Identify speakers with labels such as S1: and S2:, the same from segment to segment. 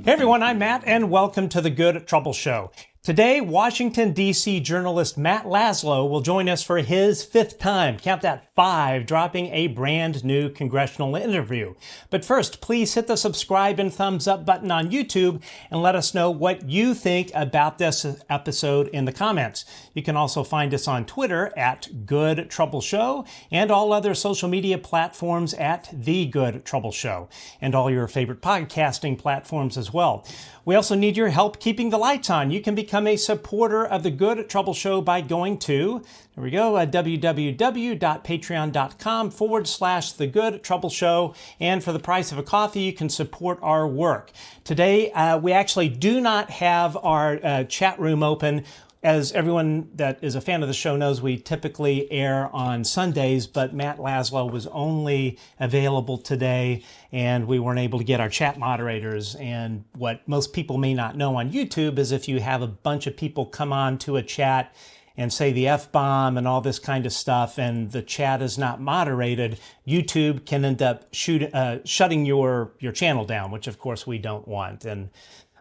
S1: Hey everyone, I'm Matt, and welcome to the Good Trouble Show. Today, Washington, D.C. journalist Matt Laslo will join us for his fifth time, count that 5, dropping a brand new congressional interview. But first, please hit the subscribe and thumbs up button on YouTube and let us know what you think about this episode in the comments. You can also find us on Twitter at Good Trouble Show and all other social media platforms at The Good Trouble Show and all your favorite podcasting platforms as well. We also need your help keeping the lights on. You can become a supporter of the Good Trouble Show by going to, there we go, www.patreon.com/The Good Trouble Show. And for the price of a coffee, you can support our work. Today, we actually do not have our chat room open. As everyone that is a fan of the show knows, we typically air on Sundays, but Matt Laslo was only available today, and we weren't able to get our chat moderators. And what most people may not know on YouTube is if you have a bunch of people come on to a chat and say the F-bomb and all this kind of stuff, and the chat is not moderated, YouTube can end up shutting your channel down, which of course we don't want. And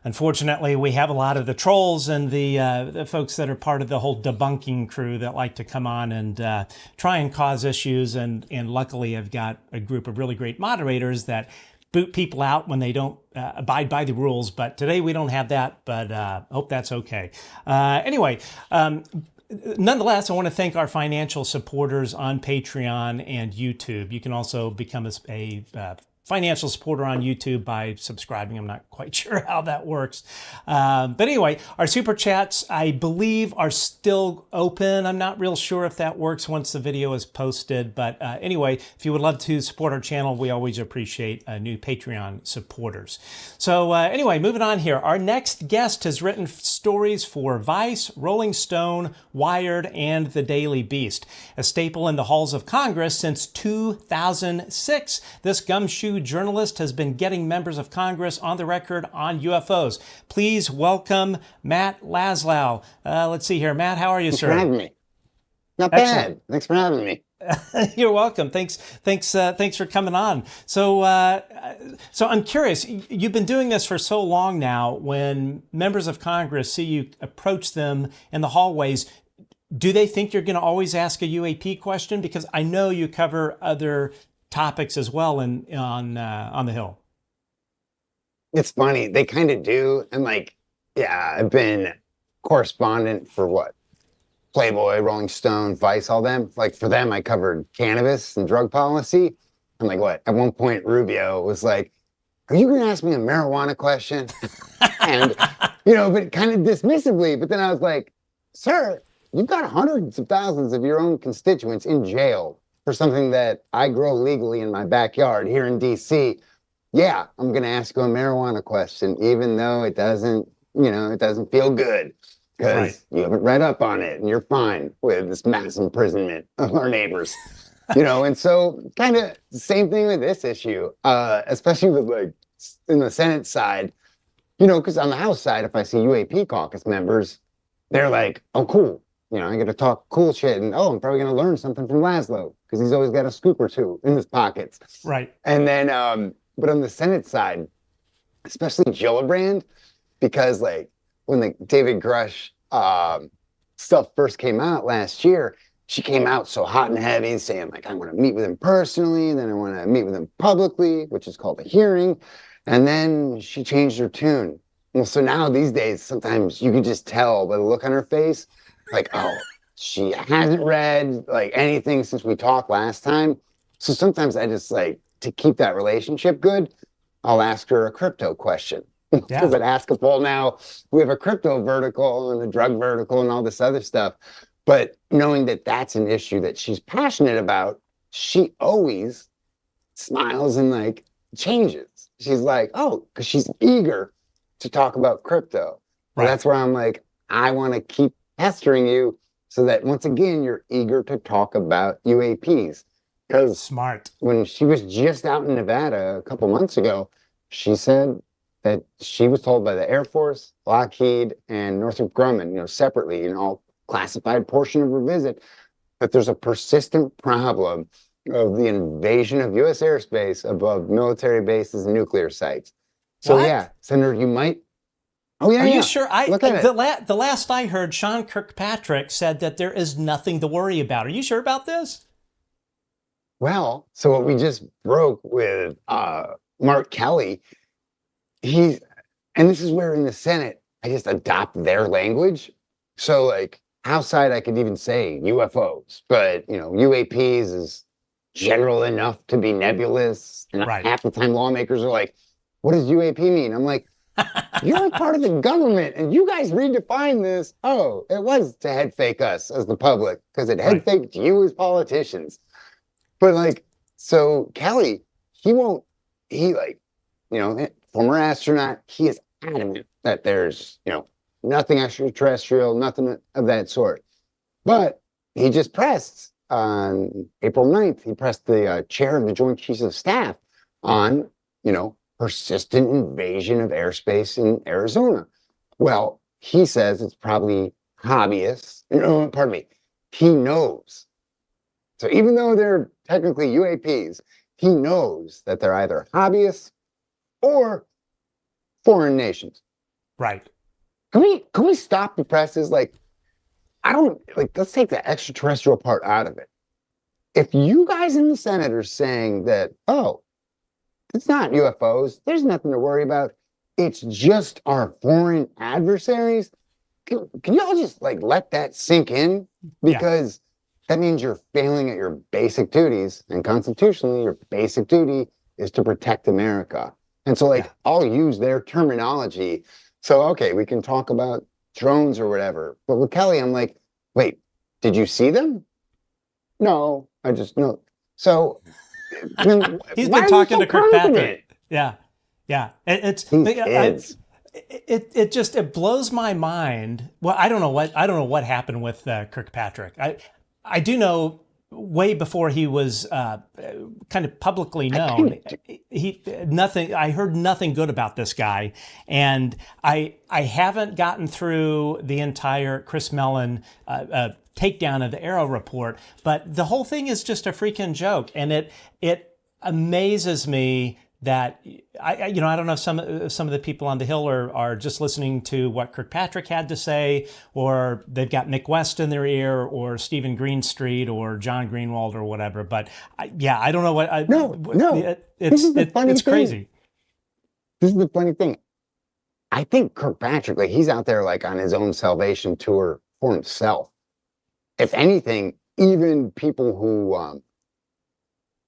S1: unfortunately, we have a lot of the trolls and the folks that are part of the whole debunking crew that like to come on and try and cause issues. And luckily, I've got a group of really great moderators that boot people out when they don't abide by the rules. But today we don't have that, but hope that's okay. Anyway, nonetheless, I want to thank our financial supporters on Patreon and YouTube. You can also become a financial supporter on YouTube by subscribing. I'm not quite sure how that works. But anyway, our super chats, I believe, are still open. I'm not real sure if that works once the video is posted. But anyway, if you would love to support our channel, we always appreciate new Patreon supporters. So anyway, moving on here. Our next guest has written stories for Vice, Rolling Stone, Wired, and The Daily Beast. A staple in the halls of Congress since 2006, this gumshoe journalist has been getting members of Congress on the record on UFOs. Please welcome Matt Laslo. Let's see here. Matt, how are you, sir?
S2: Thanks for having me. Not
S1: Excellent.
S2: bad. Thanks for having me.
S1: You're welcome. Thanks for coming on. So I'm curious. You've been doing this for so long now. When members of Congress see you approach them in the hallways, do they think you're going to always ask a UAP question? Because I know you cover other topics as well on the Hill.
S2: It's funny. They kind of do. And yeah, I've been correspondent for what? Playboy, Rolling Stone, Vice, all them. For them, I covered cannabis and drug policy. I'm like, what? At one point, Rubio was like, are you going to ask me a marijuana question? And, but kind of dismissively. But then I was like, sir, you've got hundreds of thousands of your own constituents in jail for something that I grow legally in my backyard here in DC. Yeah, I'm going to ask you a marijuana question, even though it doesn't feel good because you haven't read up on it and you're fine with this mass imprisonment of our neighbors. And so kind of the same thing with this issue, especially with in the Senate side, because on the House side, if I see UAP caucus members, they're like, oh, cool. I get to talk cool shit, and I'm probably going to learn something from Laslo because he's always got a scoop or two in his pockets.
S1: Right.
S2: And then, but on the Senate side, especially Gillibrand, because when the David Grush stuff first came out last year, she came out so hot and heavy saying I want to meet with him personally, and then I want to meet with him publicly, which is called a hearing. And then she changed her tune. Well, so now these days, sometimes you can just tell by the look on her face, she hasn't read anything since we talked last time. So sometimes I just to keep that relationship good, I'll ask her a crypto question. Because I'd ask if, well, now we have a crypto vertical and a drug vertical and all this other stuff. But knowing that that's an issue that she's passionate about, she always smiles and changes. She's because she's eager to talk about crypto. Right. And that's where I'm I want to keep pestering you so that once again, you're eager to talk about UAPs. Because
S1: smart. When
S2: she was just out in Nevada a couple months ago, she said that she was told by the Air Force, Lockheed, and Northrop Grumman, separately in all classified portion of her visit, that there's a persistent problem of the invasion of U.S. airspace above military bases and nuclear sites. So
S1: What?
S2: yeah, Senator, you might. Oh yeah,
S1: Are you
S2: yeah.
S1: sure?
S2: Look at it.
S1: The last I heard, Sean Kirkpatrick said that there is nothing to worry about. Are you sure about this?
S2: Well, so what we just broke with Mark Kelly, he's, and this is where in the Senate I just adopt their language. So like outside I could even say UFOs, but UAPs is general enough to be nebulous. And
S1: Right.
S2: half the time lawmakers are like, what does UAP mean? I'm like, you're a part of the government and you guys redefined this. Oh, it was to head fake us as the public because it head
S1: Right.
S2: faked you as politicians. But like, so Kelly, he won't, he like, former astronaut, he is adamant that there's, nothing extraterrestrial, nothing of that sort. But he just pressed on April 9th, he pressed the chair of the Joint Chiefs of Staff on, persistent invasion of airspace in Arizona. Well, he says it's probably hobbyists. No, pardon me. He knows. So even though they're technically UAPs, he knows that they're either hobbyists or foreign nations.
S1: Right.
S2: Can we stop the presses? Like, I don't like, let's take the extraterrestrial part out of it. If you guys in the Senate are saying that, oh, it's not UFOs, there's nothing to worry about, it's just our foreign adversaries, can y'all just like let that sink in? Because that means you're failing at your basic duties, and constitutionally your basic duty is to protect America. And so like I'll use their terminology. So okay, we can talk about drones or whatever. But with Kelly, I'm like, wait, did you see them? No, I just know. So
S1: He's been talking to Kirkpatrick. Yeah. It just blows my mind. Well, I don't know what happened with Kirkpatrick. I do know way before he was kind of publicly known, I heard nothing good about this guy, and I haven't gotten through the entire Chris Mellon takedown of the Arrow report, but the whole thing is just a freaking joke, and it amazes me that I don't know if some of the people on the Hill are just listening to what Kirkpatrick had to say, or they've got Mick West in their ear, or Stephen Greenstreet, or John Greenwald, or whatever. But I don't know what.
S2: No.
S1: It's crazy.
S2: This is the funny thing. I think Kirkpatrick, like he's out there like on his own salvation tour for himself. If anything, even people who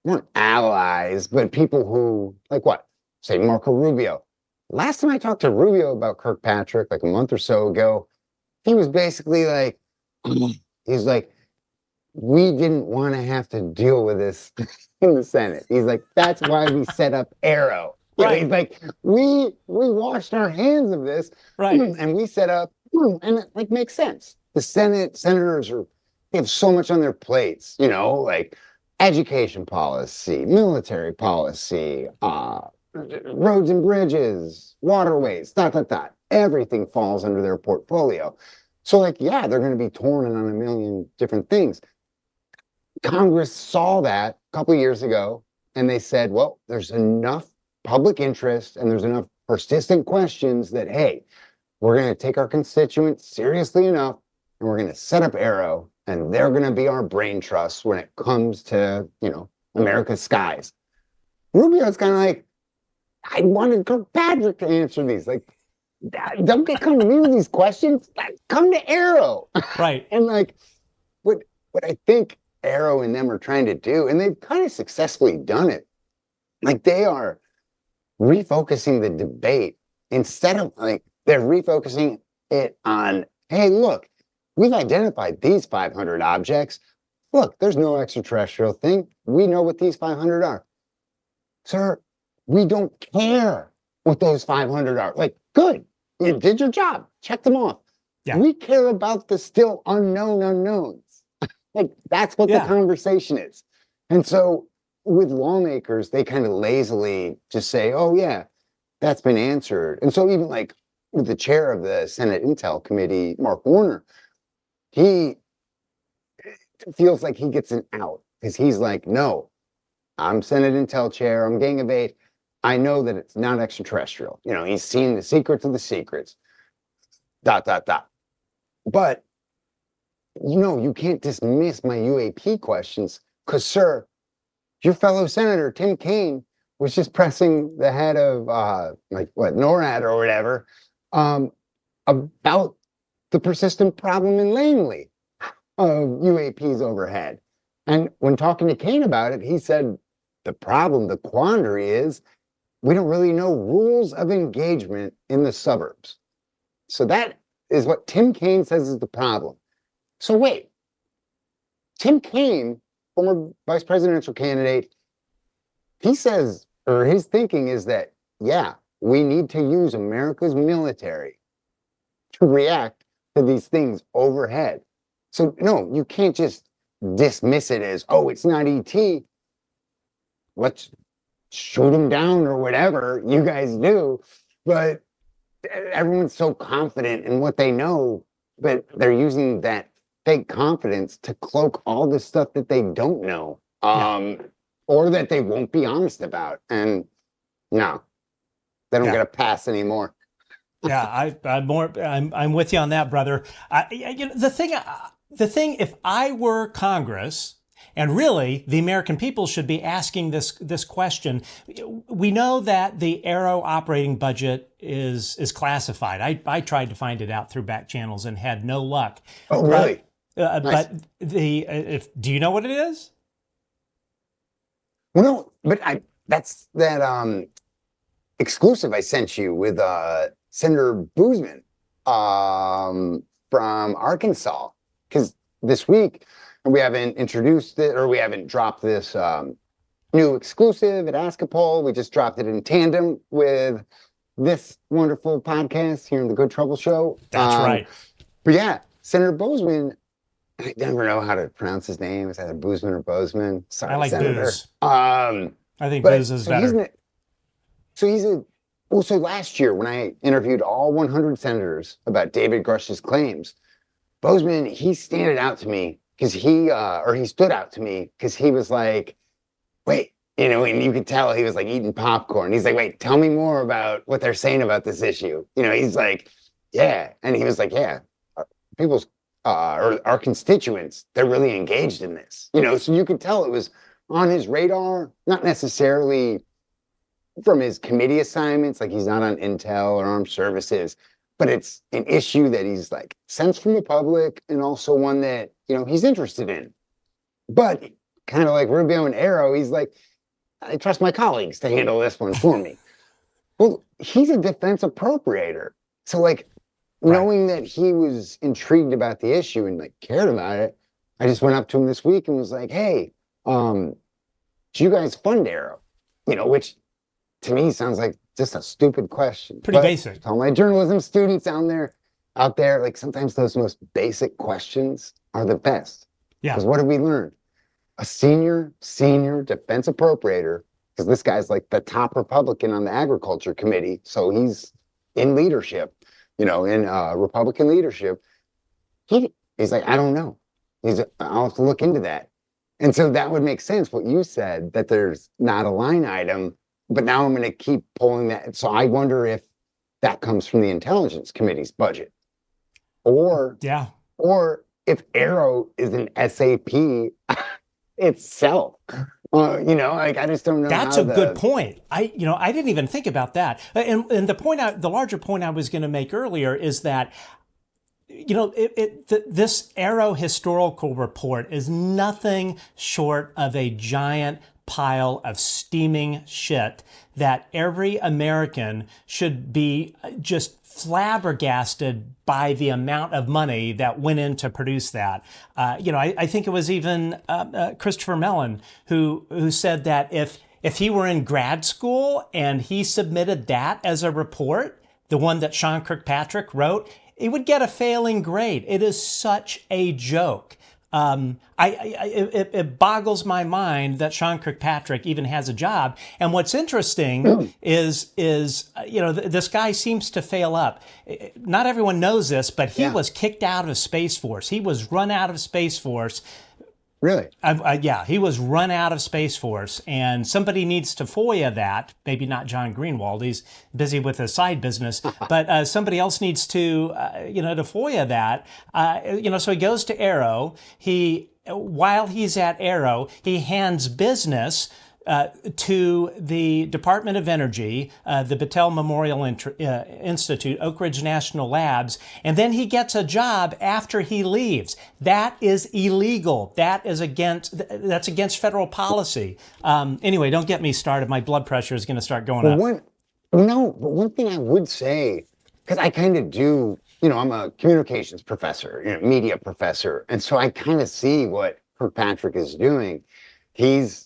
S2: weren't allies, but people who, like what? Say Marco Rubio. Last time I talked to Rubio about Kirkpatrick, like a month or so ago, he was basically like, he's like, we didn't want to have to deal with this in the Senate. He's like, that's why we set up Arrow.
S1: Right.
S2: He's like, we washed our hands of this,
S1: right?
S2: And we set up, and it like makes sense. The senators they have so much on their plates, like education policy, military policy, roads and bridges, waterways, dot. Everything falls under their portfolio. So like, yeah, they're going to be torn on a million different things. Congress saw that a couple of years ago, and they said, well, there's enough public interest and there's enough persistent questions that, hey, we're going to take our constituents seriously enough, and we're going to set up Arrow, and they're going to be our brain trust when it comes to, America's skies. Rubio's kind of like, I wanted Kirkpatrick to answer these. Like, don't get come to me with these questions. Come to Arrow.
S1: Right.
S2: And like, what I think Arrow and them are trying to do, and they've kind of successfully done it, like they are refocusing the debate instead of like, they're refocusing it on, hey, look, we've identified these 500 objects. Look, there's no extraterrestrial thing. We know what these 500 are. Sir, we don't care what those 500 are. Like, good, you did your job. Check them off.
S1: Yeah.
S2: We care about the still unknown unknowns. Like, that's what the conversation is. And so with lawmakers, they kind of lazily just say, oh, yeah, that's been answered. And so even like with the chair of the Senate Intel Committee, Mark Warner, he feels like he gets an out because he's like, no, I'm Senate Intel chair, I'm Gang of Eight. I know that it's not extraterrestrial. You know, he's seen the secrets of the secrets. ... But, you know, you can't dismiss my UAP questions because, sir, your fellow senator, Tim Kaine, was just pressing the head of, NORAD or whatever, about the persistent problem in Langley of UAPs overhead. And when talking to Kaine about it, he said, the problem, the quandary is we don't really know rules of engagement in the suburbs. So that is what Tim Kaine says is the problem. So wait, Tim Kaine, former vice presidential candidate, he says, or his thinking is that, yeah, we need to use America's military to react to these things overhead. So no, you can't just dismiss it as, oh, it's not ET. Let's shoot him down or whatever you guys do. But everyone's so confident in what they know, but they're using that fake confidence to cloak all the stuff that they don't know, or that they won't be honest about. And no, they don't get a pass anymore.
S1: Yeah, I'm with you on that, brother. The thing, if I were Congress, and really the American people should be asking this question. We know that the Aero operating budget is classified. I tried to find it out through back channels and had no luck.
S2: Oh, really?
S1: Nice. But do you know what it is?
S2: Well, no, but that's that exclusive I sent you with Senator Boozman from Arkansas, because this week we haven't introduced it, or we haven't dropped this new exclusive at Askapol. We just dropped it in tandem with this wonderful podcast here in the Good Trouble Show.
S1: That's right.
S2: But yeah, Senator Boozman, I never know how to pronounce his name. Is that Boozman or Bozeman? Sorry,
S1: I like
S2: Senator.
S1: Booz.
S2: I
S1: think Booz is better.
S2: So last year when I interviewed all 100 senators about David Grush's claims, Bozeman, he stood out to me because he was like, wait, you know, and you could tell he was like eating popcorn. He's like, wait, tell me more about what they're saying about this issue. You know, he's like, yeah. And he was like, yeah, people's, or our constituents, they're really engaged in this. You know, so you could tell it was on his radar, not necessarily from his committee assignments, like he's not on intel or armed services, but it's an issue that he's like sensed from the public and also one that, you know, he's interested in. But kind of like Rubio and Arrow, he's like, I trust my colleagues to handle this one for me. Well, he's a defense appropriator. So like knowing that he was intrigued about the issue and like cared about it, I just went up to him this week and was like, hey, do you guys fund Arrow? You know, which to me sounds like just a stupid question.
S1: Pretty basic.
S2: All my journalism students out there, like sometimes those most basic questions are the best. Yeah. Because what have we learned? A senior defense appropriator, because this guy's like the top Republican on the Agriculture Committee, so he's in leadership, you know, in Republican leadership. He's like, I don't know. I'll have to look into that. And so that would make sense what you said, that there's not a line item. But now I'm going to keep pulling that. So I wonder if that comes from the Intelligence Committee's budget, or if Arrow is an SAP itself. You know, like I just don't know.
S1: That's a good point. I didn't even think about that. And the larger point I was going to make earlier is that, you know, this Arrow historical report is nothing short of a giant pile of steaming shit that every American should be just flabbergasted by the amount of money that went in to produce that. You know, I think it was even Christopher Mellon who said that if he were in grad school and he submitted that as a report, the one that Sean Kirkpatrick wrote, it would get a failing grade. It is such a joke. It boggles my mind that Sean Kirkpatrick even has a job. And what's interesting is you know, this guy seems to fail up. Not everyone knows this, but he was kicked out of Space Force. He was run out of Space Force
S2: Really?
S1: Yeah, he was run out of Space Force, and somebody needs to FOIA that. Maybe not John Greenwald; he's busy with a side business. But somebody else needs to, to FOIA that. So he goes to Arrow. While he's at Arrow, he hands business to the Department of Energy, the Battelle Memorial Institute, Oak Ridge National Labs, and then he gets a job after he leaves. That is illegal. That's against federal policy. Anyway, don't get me started. My blood pressure is going to start going up.
S2: But one thing I would say, because I kind of do, I'm a communications professor, media professor, and so I kind of see what Kirkpatrick is doing. He's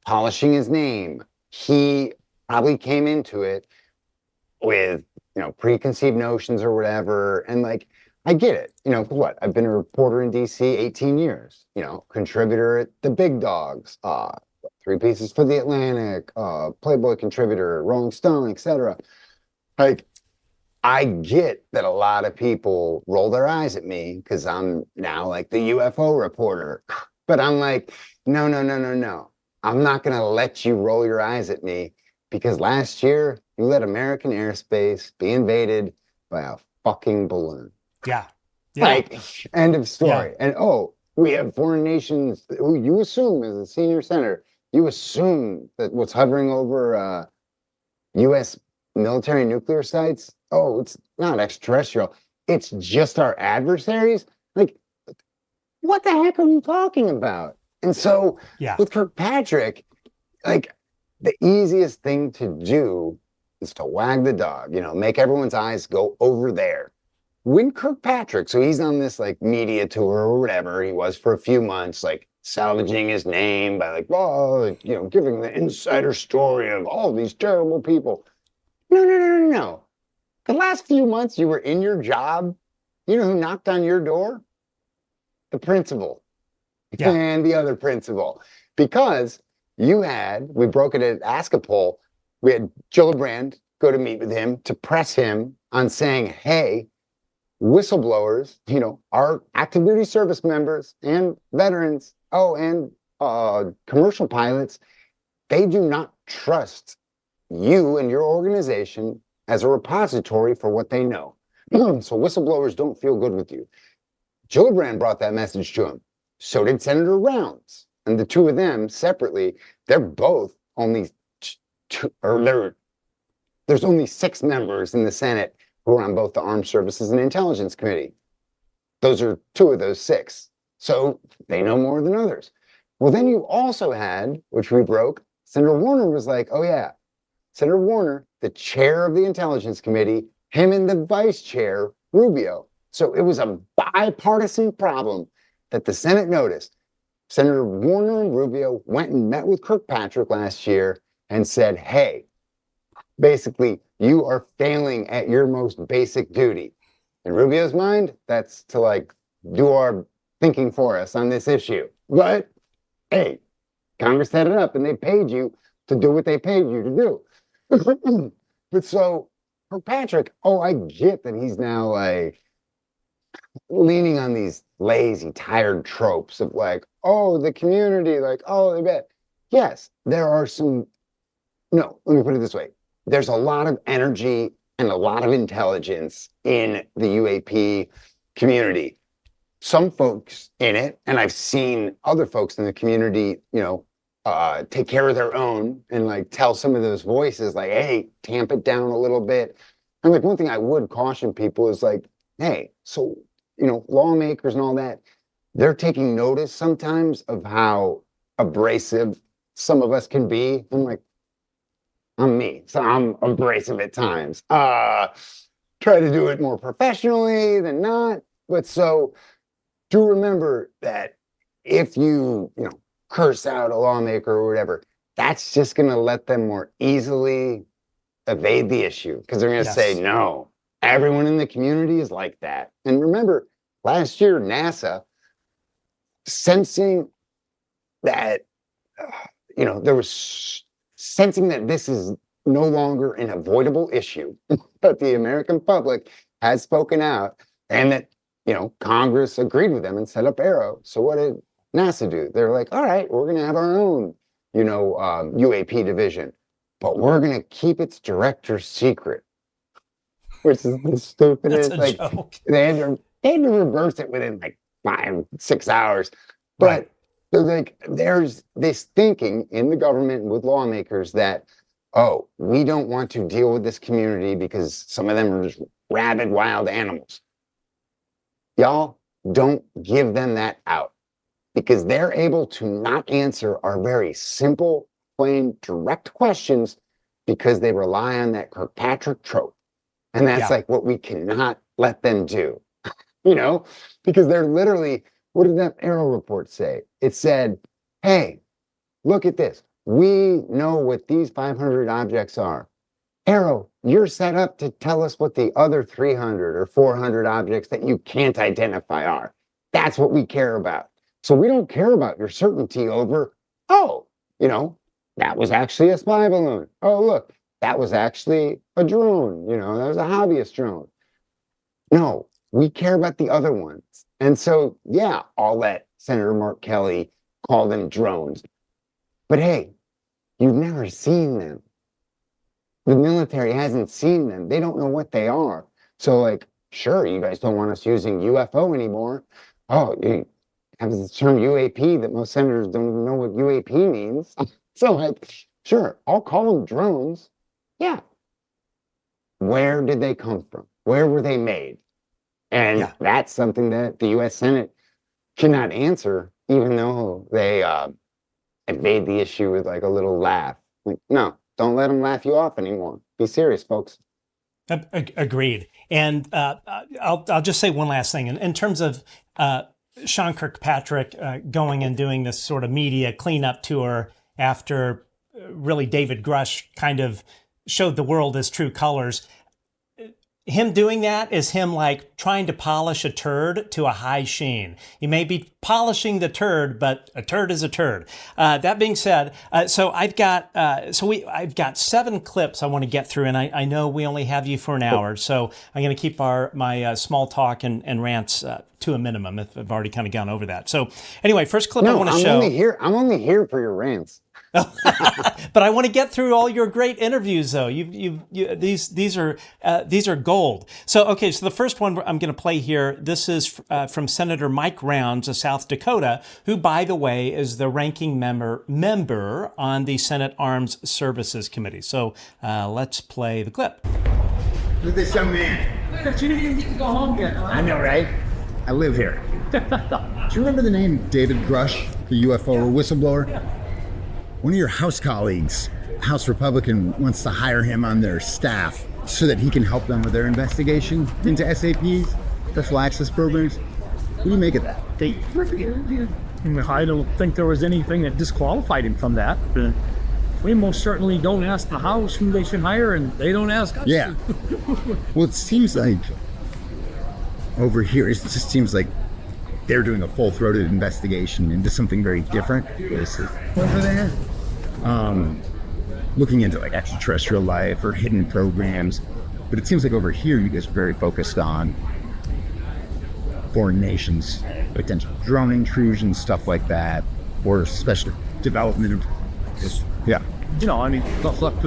S2: polishing his name. He probably came into it with, preconceived notions or whatever. And like, I get it. What? I've been a reporter in DC 18 years, contributor at the big dogs, 3 pieces for the Atlantic, Playboy contributor, Rolling Stone, etc. Like, I get that a lot of people roll their eyes at me because I'm now like the UFO reporter. But I'm like, no. I'm not going to let you roll your eyes at me because last year you let American airspace be invaded by a fucking balloon.
S1: Yeah.
S2: Like, end of story.
S1: Yeah.
S2: And we have foreign nations who you assume, as a senior senator, you assume that what's hovering over U.S. military nuclear sites, it's not extraterrestrial. It's just our adversaries. Like, what the heck are you talking about? And so with Kirkpatrick, like, the easiest thing to do is to wag the dog, make everyone's eyes go over there. When Kirkpatrick, so he's on this like media tour or whatever he was for a few months, like salvaging his name by like, giving the insider story of all these terrible people. No. The last few months you were in your job, you know who knocked on your door? The principal and the other principal. Because we broke it at Askapol, we had Gillibrand go to meet with him to press him on saying, hey, whistleblowers, our active duty service members and veterans, and commercial pilots, they do not trust you and your organization as a repository for what they know. So whistleblowers don't feel good with you. Gillibrand brought that message to him. So did Senator Rounds. And the two of them separately, they're both only there's only 6 members in the Senate who are on both the Armed Services and Intelligence Committee. Those are 2 of those 6. So they know more than others. Well, then you also had, which we broke, Senator Warner was like, Senator Warner, the chair of the Intelligence Committee, him and the vice chair, Rubio. So it was a bipartisan problem that the Senate noticed. Senator Warner and Rubio went and met with Kirkpatrick last year and said, hey, basically, you are failing at your most basic duty. In Rubio's mind, that's to like do our thinking for us on this issue. But hey, Congress set it up and they paid you to do what they paid you to do. But so Kirkpatrick, I get that he's now like leaning on these lazy, tired tropes of like, the community, like, they bet. Yes, there are some, no, let me put it this way. There's a lot of energy and a lot of intelligence in the UAP community. Some folks in it, and I've seen other folks in the community, take care of their own and like tell some of those voices like, hey, tamp it down a little bit. And like one thing I would caution people is like, hey, so, lawmakers and all that, they're taking notice sometimes of how abrasive some of us can be. I'm like, I'm me, so I'm abrasive at times. Try to do it more professionally than not. But so do remember that if you, curse out a lawmaker or whatever, that's just going to let them more easily evade the issue because they're going to say, no, everyone in the community is like that. And remember, last year, NASA, sensing that, there was sensing that this is no longer an avoidable issue, but the American public has spoken out and that, Congress agreed with them and set up Arrow. So what did NASA do. They're like, all right, we're going to have our own, UAP division, but we're going to keep its director secret, which is the stupidest.
S1: That's a joke.
S2: They had to reverse it within like 5-6 hours. But
S1: Right.
S2: so like there's this thinking in the government and with lawmakers that, oh, we don't want to deal with this community because some of them are just rabid wild animals. Y'all don't give them that out, because they're able to not answer our very simple, plain, direct questions because they rely on that Kirkpatrick trope. And that's like what we cannot let them do, because they're literally, what did that Arrow report say? It said, hey, look at this. We know what these 500 objects are. Arrow, you're set up to tell us what the other 300 or 400 objects that you can't identify are. That's what we care about. So we don't care about your certainty over, that was actually a spy balloon. Oh, look, that was actually a drone. That was a hobbyist drone. No, we care about the other ones. And so, yeah, I'll let Senator Mark Kelly call them drones. But hey, you've never seen them. The military hasn't seen them. They don't know what they are. So, like, sure, you guys don't want us using UFO anymore. Oh, you have the term UAP that most senators don't even know what UAP means. So, like, sure, I'll call them drones. Yeah. Where did they come from? Where were they made? And that's something that the U.S. Senate cannot answer, even though they evade the issue with like a little laugh. Like, no, don't let them laugh you off anymore. Be serious, folks.
S1: Agreed. And I'll just say one last thing. In terms of Sean Kirkpatrick going and doing this sort of media cleanup tour after really David Grush kind of showed the world his true colors, him doing that is him like trying to polish a turd to a high sheen. You may be polishing the turd, but a turd is a turd. That being said, so I've got 7 clips I want to get through, and I know we only have you for an hour, so I'm going to keep my small talk and rants to a minimum. If I've already kind of gone over that. So anyway, first clip I want to show.
S2: I'm only here for your rants.
S1: But I want to get through all your great interviews, though. These are gold. So the first one I'm going to play here. This is from Senator Mike Rounds of South Dakota, who, by the way, is the ranking member on the Senate Armed Services Committee. So let's play the clip.
S3: Look at this young man.
S4: You didn't get to go home yet. Huh?
S3: I know, right? I live here. Do you remember the name David Grush, the UFO whistleblower?
S4: Yeah.
S3: One of your House colleagues, House Republican, wants to hire him on their staff so that he can help them with their investigation into SAPs, special access programs. What do you make of that?
S4: I don't think there was anything that disqualified him from that. We most certainly don't ask the House who they should hire, and they don't ask us.
S3: Yeah. Well, it seems like over here, it just seems like they're doing a full-throated investigation into something very different. Over there, looking into like extraterrestrial life or hidden programs. But it seems like over here, you guys are very focused on foreign nations, potential drone intrusion, stuff like that, or special development of this. Yeah.
S4: Look,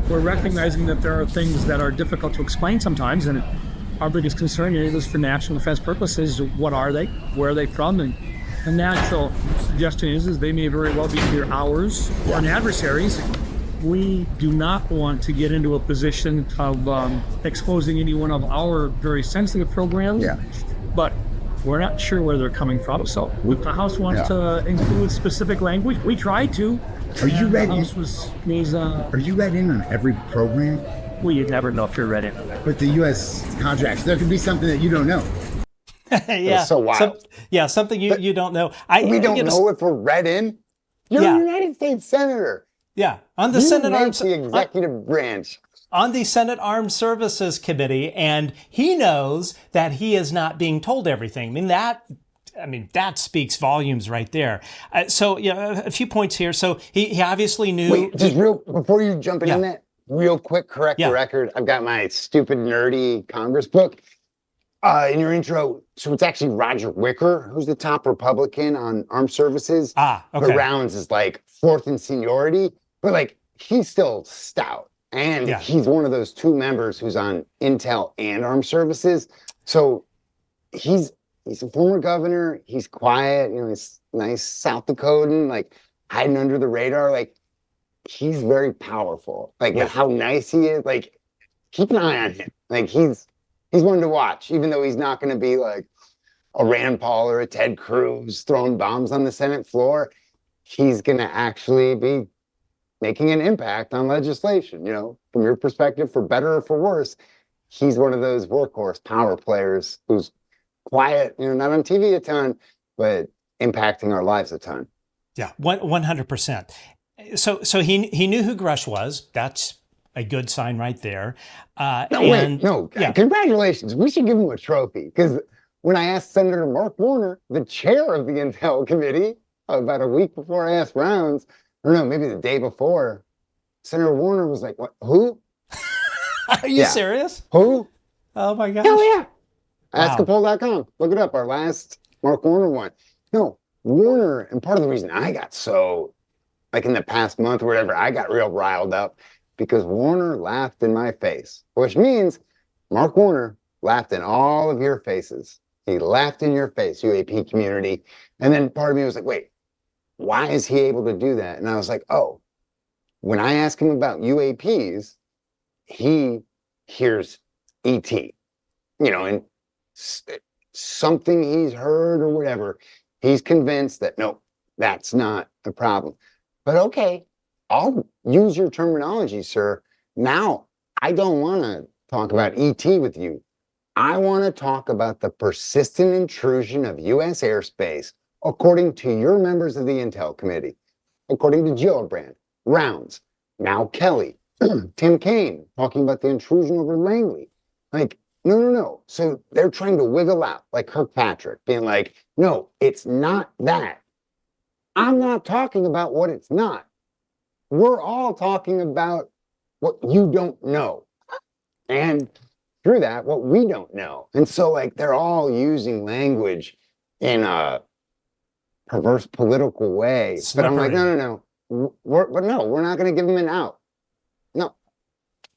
S4: we're recognizing that there are things that are difficult to explain sometimes, and our biggest concern is for national defense purposes. What are they? Where are they from? And the natural suggestion is they may very well be either ours or an adversary's. We do not want to get into a position of exposing any one of our very sensitive programs.
S3: Yeah.
S4: But we're not sure where they're coming from. So if the House wants to include specific language, we try to.
S3: Are you read?
S4: Are
S3: you read in on every program?
S4: Well, you'd never know if you're ready.
S3: But the U.S. contracts, there could be something that you don't know.
S1: Yeah.
S2: So wild.
S1: Something you don't know.
S2: We don't know if we're read in. You're a United States Senator.
S1: Yeah. On the Senate
S2: the executive branch.
S1: On the Senate Armed Services Committee, and he knows that he is not being told everything. I mean, that speaks volumes right there. So, a few points here. So he obviously knew.
S2: Wait, just before you jump in on that, real quick, correct the record. I've got my stupid, nerdy Congress book. in your intro, so it's actually Roger Wicker, who's the top Republican on armed services.
S1: Ah,
S2: But
S1: okay.
S2: Rounds is like fourth in seniority, but like he's still stout. And
S1: Yeah.
S2: he's one of those two members who's on intel and armed services. So he's a former governor. He's quiet, he's nice South Dakotan, like hiding under the radar. Like he's very powerful. Like
S1: Yeah.
S2: with how nice he is, like keep an eye on him. Like he's one to watch, even though he's not going to be like a Rand Paul or a Ted Cruz throwing bombs on the Senate floor. He's going to actually be making an impact on legislation, from your perspective, for better or for worse. He's one of those workhorse power players who's quiet, not on TV a ton, but impacting our lives a ton.
S1: Yeah, 100%. So he knew who Grush was. That's a good sign right there.
S2: Congratulations. We should give him a trophy, because when I asked Senator Mark Warner, the chair of the Intel Committee, about a week before I asked Rounds, or no, maybe the day before, Senator Warner was like, "What? Who?
S1: Are you serious?
S2: Who?
S1: Oh my gosh.
S2: Hell yeah.
S1: Wow.
S2: Askapol.com. Look it up. Our last Mark Warner one. No, Warner, and part of the reason I got so, like in the past month or whatever, I got real riled up because Warner laughed in my face, which means Mark Warner laughed in all of your faces. He laughed in your face, UAP community. And then part of me was like, wait, why is he able to do that? And I was like, oh, when I ask him about UAPs, he hears ET, and something he's heard or whatever, he's convinced that, no, that's not a problem. But okay, I'll use your terminology, sir. Now, I don't want to talk about ET with you. I want to talk about the persistent intrusion of U.S. airspace, according to your members of the Intel Committee, according to Gillibrand, Rounds, now Kelly, Tim Kaine, talking about the intrusion over Langley. Like, no. So they're trying to wiggle out, like Kirkpatrick, being like, no, it's not that. I'm not talking about what it's not. We're all talking about what you don't know. And through that, what we don't know. And so, like, they're all using language in a perverse political way.
S1: Slippery.
S2: But I'm like, no. We're not going to give them an out. No,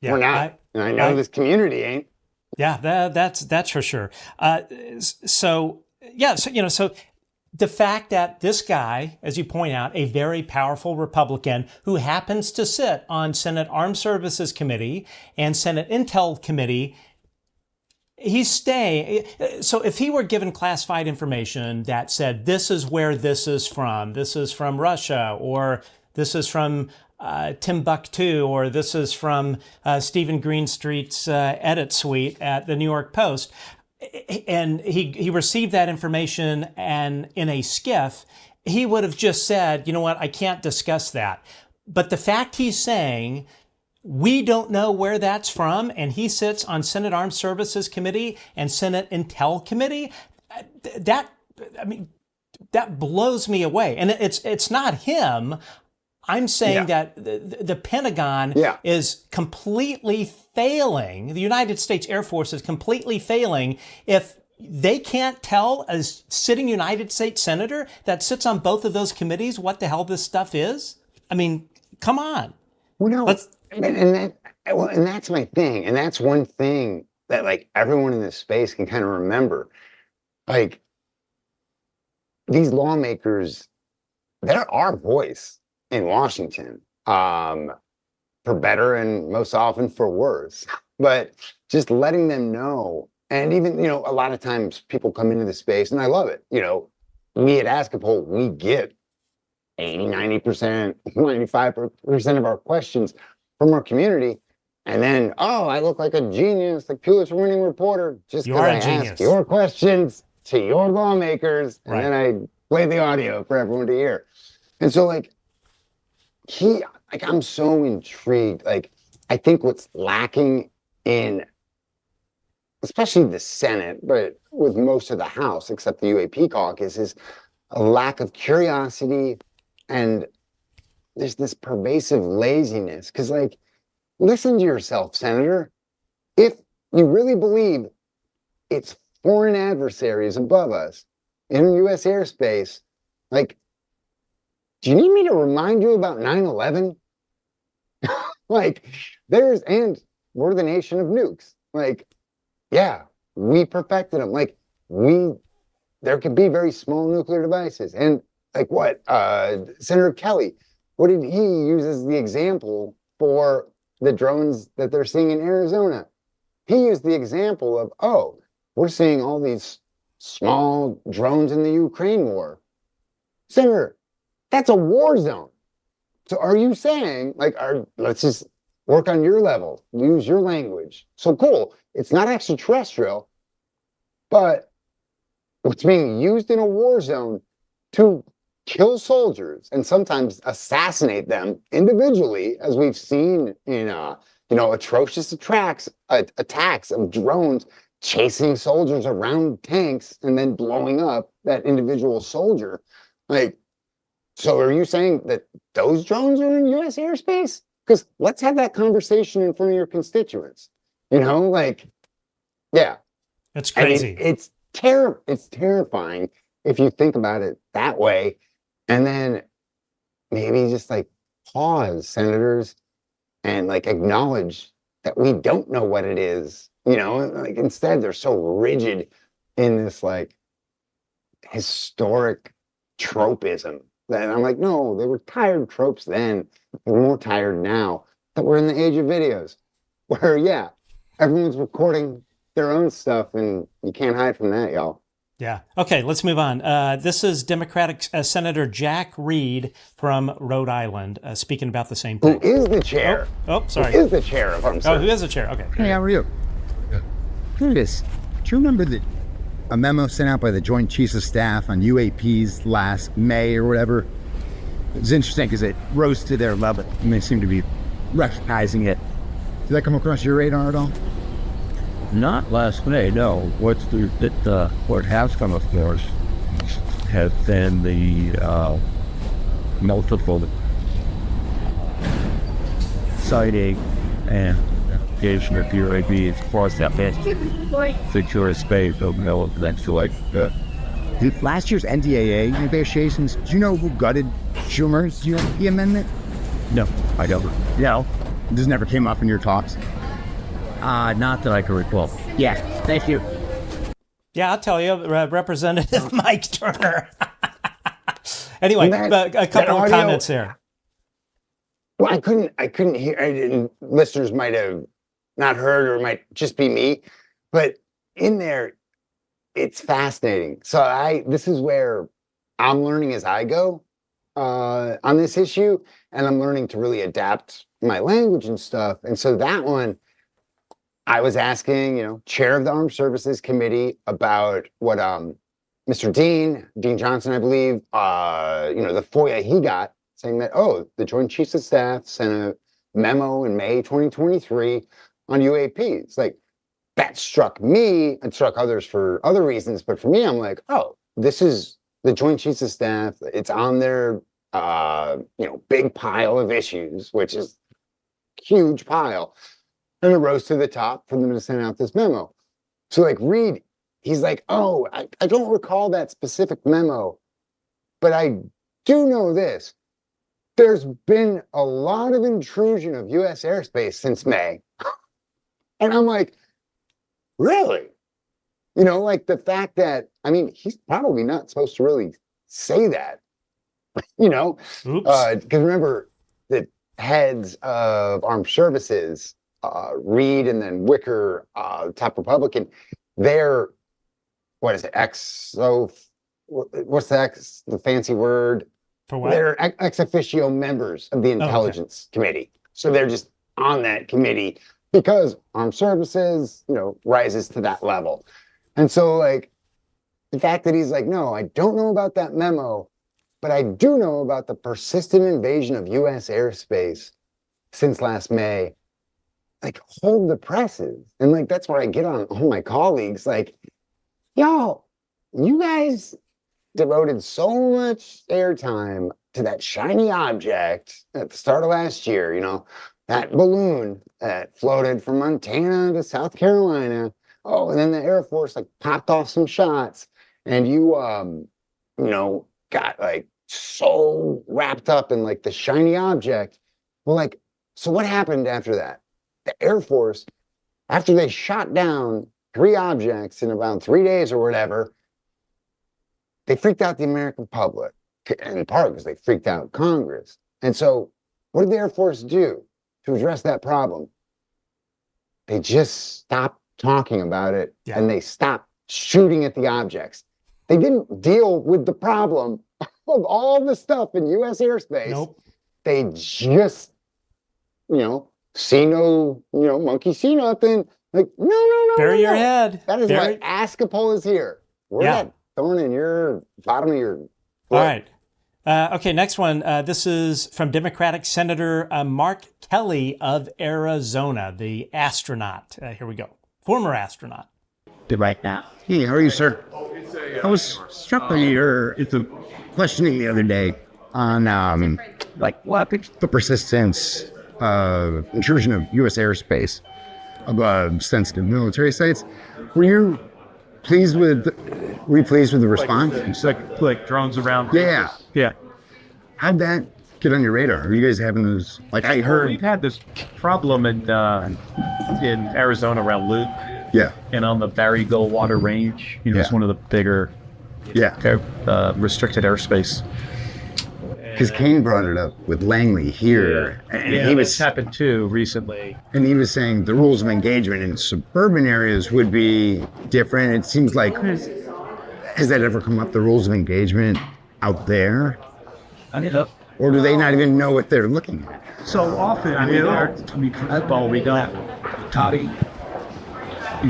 S1: Yeah,
S2: we're not. And I know this community ain't.
S1: Yeah, that's for sure. So the fact that this guy, as you point out, a very powerful Republican who happens to sit on Senate Armed Services Committee and Senate Intel Committee, he's staying. So if he were given classified information that said, this is where this is from Russia, or this is from Timbuktu, or this is from Stephen Greenstreet's edit suite at the New York Post, and he received that information and in a skiff, he would have just said, you know what, I can't discuss that. But the fact he's saying, we don't know where that's from, and he sits on Senate Armed Services Committee and Senate Intel Committee, that blows me away. And it's not him. I'm saying that the Pentagon is completely failing. The United States Air Force is completely failing if they can't tell a sitting United States senator that sits on both of those committees what the hell this stuff is. I mean, come on.
S2: Well, no, and that's my thing. And that's one thing that, like, everyone in this space can kind of remember. Like, these lawmakers, they're our voice in Washington, for better and most often for worse. But just letting them know, and even, a lot of times people come into the space, and I love it. We at Askapol, we get 80, 90%, 95% of our questions from our community. And then, I look like a genius, like Pulitzer-winning reporter, just because I ask your questions to your lawmakers, and then I play the audio for everyone to hear. And so, like, I'm so intrigued. Like, I think what's lacking in, especially the Senate, but with most of the House, except the UAP caucus, is a lack of curiosity, and there's this pervasive laziness. Because, like, listen to yourself, Senator. If you really believe it's foreign adversaries above us in U.S. airspace. Like, do you need me to remind you about 9/11? Like, and we're the nation of nukes. Like, yeah, we perfected them. Like, there could be very small nuclear devices. And like what? Senator Kelly, what did he use as the example for the drones that they're seeing in Arizona? He used the example of, oh, we're seeing all these small drones in the Ukraine war. Senator, that's a war zone. So are you saying, like, let's just work on your level, use your language. So cool, it's not extraterrestrial, but it's being used in a war zone to kill soldiers and sometimes assassinate them individually, as we've seen in atrocious attacks of drones chasing soldiers around tanks and then blowing up that individual soldier. Like, so are you saying that those drones are in U.S. airspace? Because let's have that conversation in front of your constituents. Like, yeah.
S1: It's crazy.
S2: I mean, it's terrifying if you think about it that way. And then maybe just like pause, senators, and like acknowledge that we don't know what it is. Like instead they're so rigid in this like historic tropism that I'm like, no, they were tired tropes then. They're more tired now that we're in the age of videos where, yeah, everyone's recording their own stuff and you can't hide from that, y'all.
S1: Yeah. Okay, let's move on. This is Democratic Senator Jack Reed from Rhode Island speaking about the same thing.
S2: Who is the chair?
S1: Oh, sorry.
S2: Who is the chair of Armed Services?
S1: Who is the chair? Okay.
S3: Hey, how are you? Good. Curious. Do you remember a memo sent out by the Joint Chiefs of Staff on UAPs last May or whatever? It's interesting because it rose to their level and they seem to be recognizing it. Did that come across your radar at all?
S5: Not last May, no. What has come across has been the multiple sighting and engagement of UAPs across that secure space of like
S3: Last year's NDAA negotiations, do you know who gutted Schumer's UAP amendment?
S5: No, I don't. No.
S3: This never came up in your talks?
S5: Not that I can recall.
S3: Yeah, thank you.
S1: Yeah, I'll tell you, Representative Mike Turner. Anyway, a couple of comments there.
S2: Well, I couldn't hear. Listeners might have not heard, or it might just be me, but in there, it's fascinating. So this is where I'm learning as I go on this issue, and I'm learning to really adapt my language and stuff. And so that one, I was asking, chair of the Armed Services Committee about what Mr. Dean Johnson, I believe, the FOIA he got, saying that, the Joint Chiefs of Staff sent a memo in May 2023 on UAPs. Like, that struck me, and struck others for other reasons, but for me, I'm like, this is the Joint Chiefs of Staff. It's on their, big pile of issues, which is huge pile. And it rose to the top for them to send out this memo. So like Reed, he's like, I don't recall that specific memo, but I do know this. There's been a lot of intrusion of U.S. airspace since May. And I'm like, really? Like the fact that, he's probably not supposed to really say that, because remember the heads of armed services, Reed and then Wicker, top Republican, they're, what's the fancy word?
S1: For what?
S2: They're ex officio members of the Intelligence Committee. So they're just on that committee because armed services, rises to that level. And so like the fact that he's like, no, I don't know about that memo, but I do know about the persistent invasion of U.S. airspace since last May. Like, hold the presses. And like, that's what I get on all my colleagues. Like, y'all, you guys devoted so much airtime to that shiny object at the start of last year, that balloon that floated from Montana to South Carolina, oh, and then the Air Force like popped off some shots, and you got like so wrapped up in like the shiny object. Well, like, so what happened after that? The Air Force, after they shot down 3 objects in about 3 days or whatever, they freaked out the American public, in part because they freaked out Congress. And so what did the Air Force do to address that problem? They just stopped talking about it, and they stopped shooting at the objects. They didn't deal with the problem of all the stuff in U.S. airspace.
S1: Nope.
S2: They just, see no, monkey see nothing. Like, no.
S1: Bury your head.
S2: That is why Askapol is here. We're that thorn in your bottom of your foot.
S1: All right. Okay, next one. This is from Democratic Senator Mark Kelly of Arizona, the astronaut. Here we go. Former astronaut.
S3: Right now. Hey, how are you, sir? I was struck by your questioning the other day on the persistence of intrusion of U.S. airspace above sensitive military sites. Were you pleased with the response?
S6: It's like drones around.
S3: Yeah.
S6: Yeah.
S3: How'd that get on your radar? Are you guys having those? Like, I heard
S6: We've had this problem in Arizona around Loop.
S3: Yeah.
S6: And on the Barry Goldwater Range, it's one of the bigger restricted airspace.
S3: Because Kaine brought it up with Langley here. And he was
S6: happened too recently.
S3: And he was saying the rules of engagement in suburban areas would be different. It seems like, has that ever come up, the rules of engagement out there? Or do they not even know what they're looking at?
S6: So often, we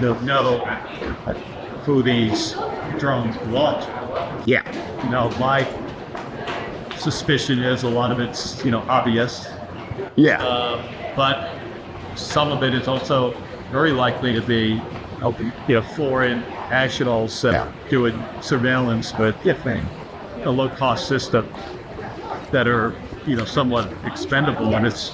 S6: don't know who these drones belong to.
S3: Yeah.
S6: My suspicion is a lot of it's, obvious.
S3: Yeah.
S6: But some of it is also very likely to be, foreign nationals doing surveillance with a low-cost system that are, somewhat expendable, and it's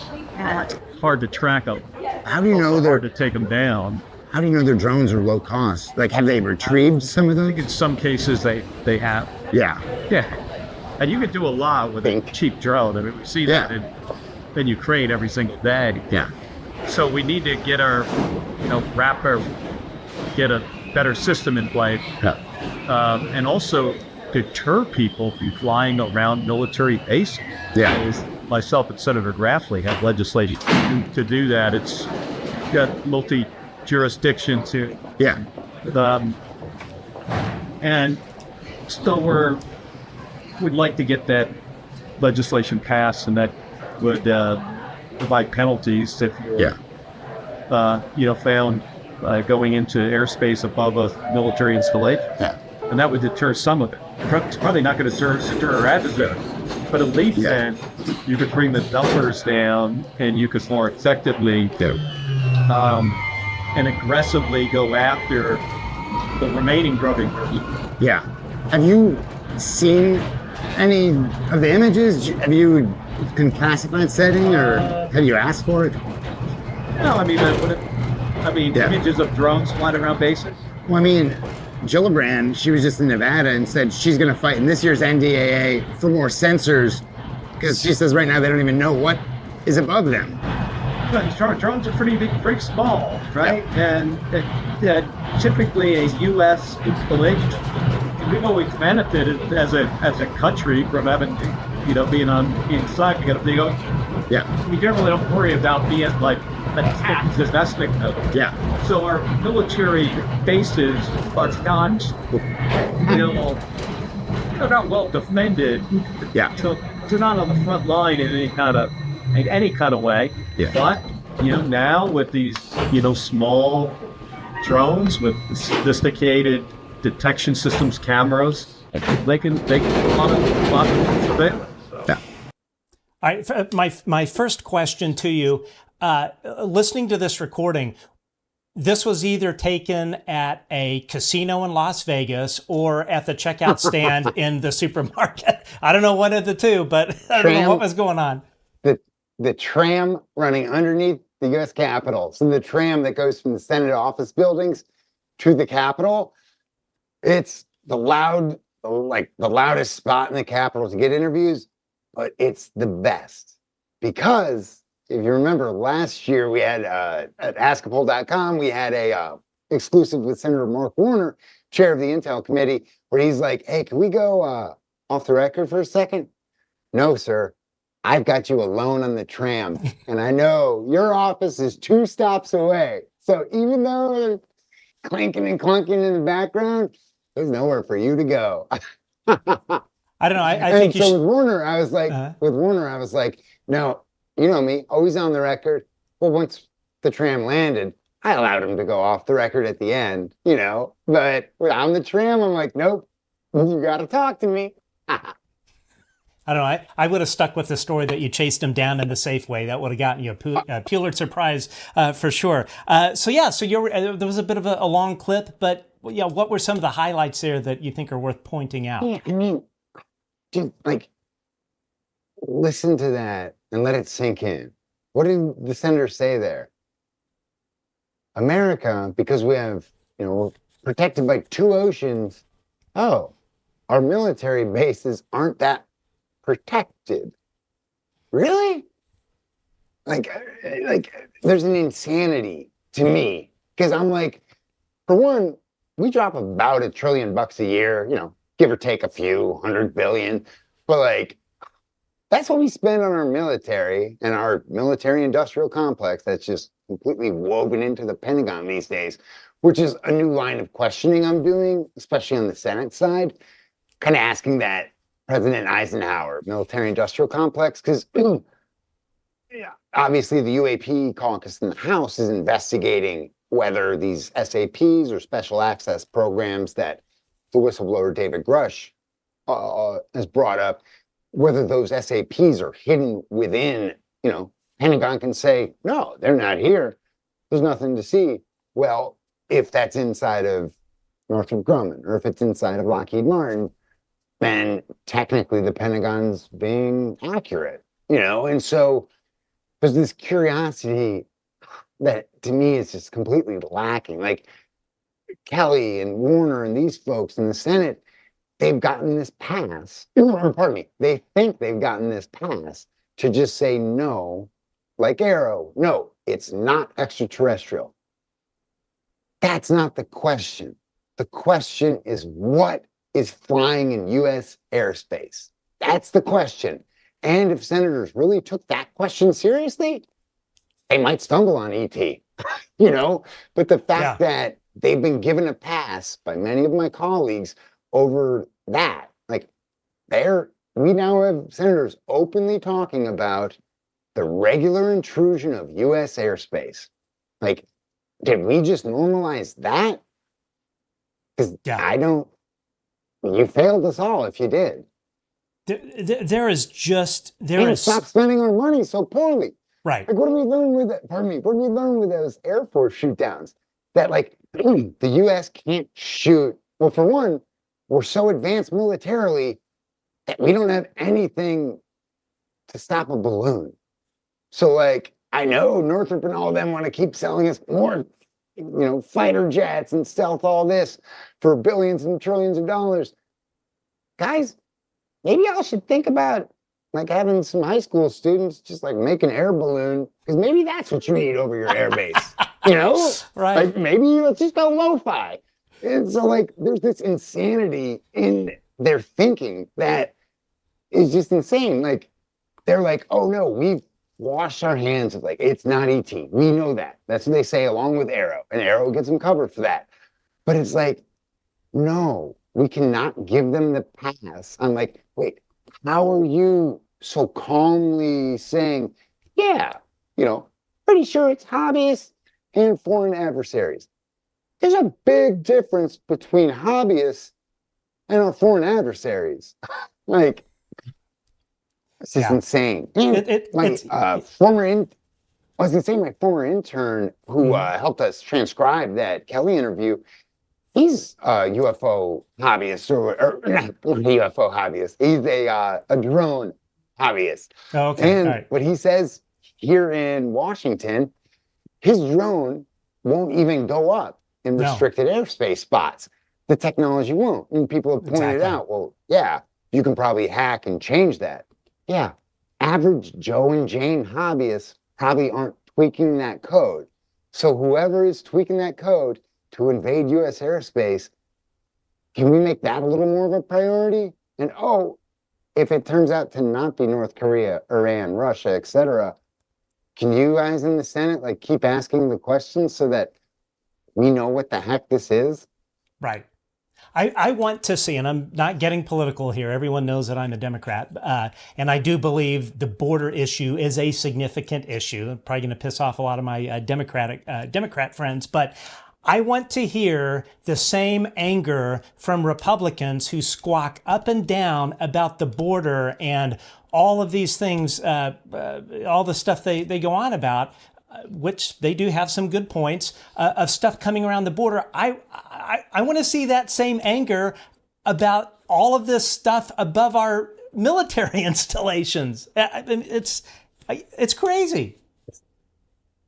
S6: hard to track them.
S3: How do you know they're
S6: hard to take them down?
S3: How do you know their drones are low cost? Like, have they retrieved some of those?
S6: In some cases, they have.
S3: Yeah.
S6: Yeah. And you can do a lot with a cheap drone. I mean, we see that in Ukraine every single day.
S3: Yeah.
S6: So we need to get get a better system in place.
S3: Yeah.
S6: And also deter people from flying around military bases.
S3: Yeah.
S6: Myself and Senator Grafley have legislation to do that. It's got multi-jurisdiction to.
S3: Yeah.
S6: And so we'd like to get that legislation passed, and that would provide penalties if you're found going into airspace above a military installation.
S3: Yeah.
S6: And that would deter some of it. It's probably not going to deter our adversaries, but at least then you could bring the numbers down, and you could more effectively and aggressively go after the remaining drugging.
S3: Yeah. Have you seen any of the images? Have you in classified setting, or have you asked for it?
S6: No, images of drones flying around bases.
S3: Well, Gillibrand, she was just in Nevada and said she's going to fight in this year's NDAA for more sensors, because she says right now they don't even know what is above them.
S6: But drones are pretty small, right? Yeah. And typically a U.S. installation. We've always benefited as a country from having, being on inside. We got a big ocean.
S3: Yeah.
S6: We generally don't worry about being like attacked domestically.
S3: Yeah.
S6: So our military bases are not, they're not well defended.
S3: Yeah.
S6: So they're not on the front line in any kind of way.
S3: Yeah.
S6: But now with these small drones with sophisticated detection systems, cameras, they can do a lot of surveillance.
S3: Yeah.
S1: All right. My first question to you, listening to this recording, this was either taken at a casino in Las Vegas or at the checkout stand in the supermarket. I don't know one of the two, but I don't know what was going on.
S2: The tram running underneath the U.S. Capitol. So the tram that goes from the Senate office buildings to the Capitol. It's the loudest spot in the Capitol to get interviews, but it's the best because if you remember last year we had at askapol.com, we had a exclusive with Senator Mark Warner, chair of the Intel Committee, where he's like, hey, can we go off the record for a second? No, sir. I've got you alone on the tram, and I know your office is 2 stops away. So even though they're clanking and clunking in the background, there's nowhere for you to go.
S1: I don't know. I think
S2: so with Warner, I was like, no, you know me, always on the record. Well, once the tram landed, I allowed him to go off the record at the end, you know. But on the tram, I'm like, nope, you got to talk to me.
S1: I don't know. I would have stuck with the story that you chased him down in the Safeway. That would have gotten you a Pulitzer Prize for sure. So there was a bit of a long clip, but yeah, what were some of the highlights there that you think are worth pointing out?
S2: Yeah, I mean, dude, like, listen to that and let it sink in. What did the senator say there? America, because we have, we're protected by 2 oceans. Oh, our military bases aren't that protected. Really? Like there's an insanity to me because I'm like, for one, we drop about $1 trillion a year, give or take a few 100 billion, but like that's what we spend on our military and our military industrial complex that's just completely woven into the Pentagon these days, which is a new line of questioning I'm doing, especially on the Senate side, kind of asking that President Eisenhower military industrial complex, because obviously the UAP caucus in the House is investigating whether these SAPs or special access programs that the whistleblower David Grush has brought up, whether those SAPs are hidden within, Pentagon can say, no, they're not here. There's nothing to see. Well, if that's inside of Northrop Grumman or if it's inside of Lockheed Martin, then technically the Pentagon's being accurate, and so there's this curiosity that to me is just completely lacking. Like Kelly and Warner and these folks in the Senate, they've gotten this pass, or pardon me, they think they've gotten this pass to just say no, like Arrow, no, it's not extraterrestrial. That's not the question. The question is what is flying in U.S. airspace? That's the question. And if senators really took that question seriously, they might stumble on ET, But the fact that they've been given a pass by many of my colleagues over that, like we now have senators openly talking about the regular intrusion of U.S. airspace. Like, did we just normalize that? Because you failed us all if you did.
S1: Stop
S2: spending our money so poorly.
S1: Right.
S2: Like, what do we learn with it? Pardon me. What do we learn with those Air Force shoot-downs? That, like, the U.S. can't shoot. Well, for one, we're so advanced militarily that we don't have anything to stop a balloon. So, like, I know Northrop and all of them want to keep selling us more, fighter jets and stealth, all this for billions and trillions of dollars. Guys, maybe y'all should think about like having some high school students just like make an air balloon, because maybe that's what you need over your air base.
S1: Right.
S2: Like maybe let's just go lo-fi. And so like there's this insanity in their thinking that is just insane. Like they're like, oh no, we've washed our hands of like, it's not ET. We know that. That's what they say along with Arrow, and Arrow gets them covered for that. But it's like, no, we cannot give them the pass. I'm like, wait, how are you so calmly saying, yeah, pretty sure it's hobbyists and foreign adversaries? There's a big difference between hobbyists and our foreign adversaries. Like, it's just insane. And my former intern who helped us transcribe that Kelly interview, he's a UFO hobbyist, or not UFO hobbyist. He's a drone hobbyist.
S1: Oh, okay.
S2: And what he says here in Washington, his drone won't even go up in
S1: No.
S2: restricted airspace spots. The technology won't. And people have pointed
S1: Exactly.
S2: out, well, yeah, you can probably hack and change that. Yeah, average Joe and Jane hobbyists probably aren't tweaking that code. So whoever is tweaking that code to invade U.S. airspace, can we make that a little more of a priority? And if it turns out to not be North Korea, Iran, Russia, etc., can you guys in the Senate like keep asking the questions so that we know what the heck this is?
S1: Right. I want to see, and I'm not getting political here. Everyone knows that I'm a Democrat, and I do believe the border issue is a significant issue. I'm probably going to piss off a lot of my Democrat friends, but I want to hear the same anger from Republicans who squawk up and down about the border and all of these things, all the stuff they go on about, which they do have some good points, of stuff coming around the border. I want to see that same anger about all of this stuff above our military installations. It's crazy.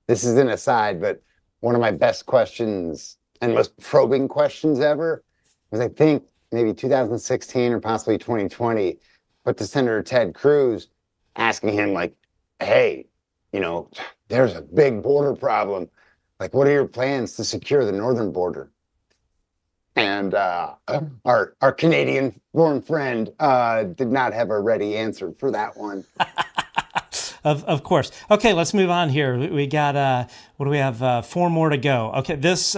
S2: This is an aside, but one of my best questions and most probing questions ever was, I think, maybe 2016 or possibly 2020, but to Senator Ted Cruz, asking him like, hey, there's a big border problem. Like, what are your plans to secure the northern border? And our Canadian-born friend did not have a ready answer for that one.
S1: Of course. Okay, let's move on here. We got, what do we have? 4 more to go. Okay, this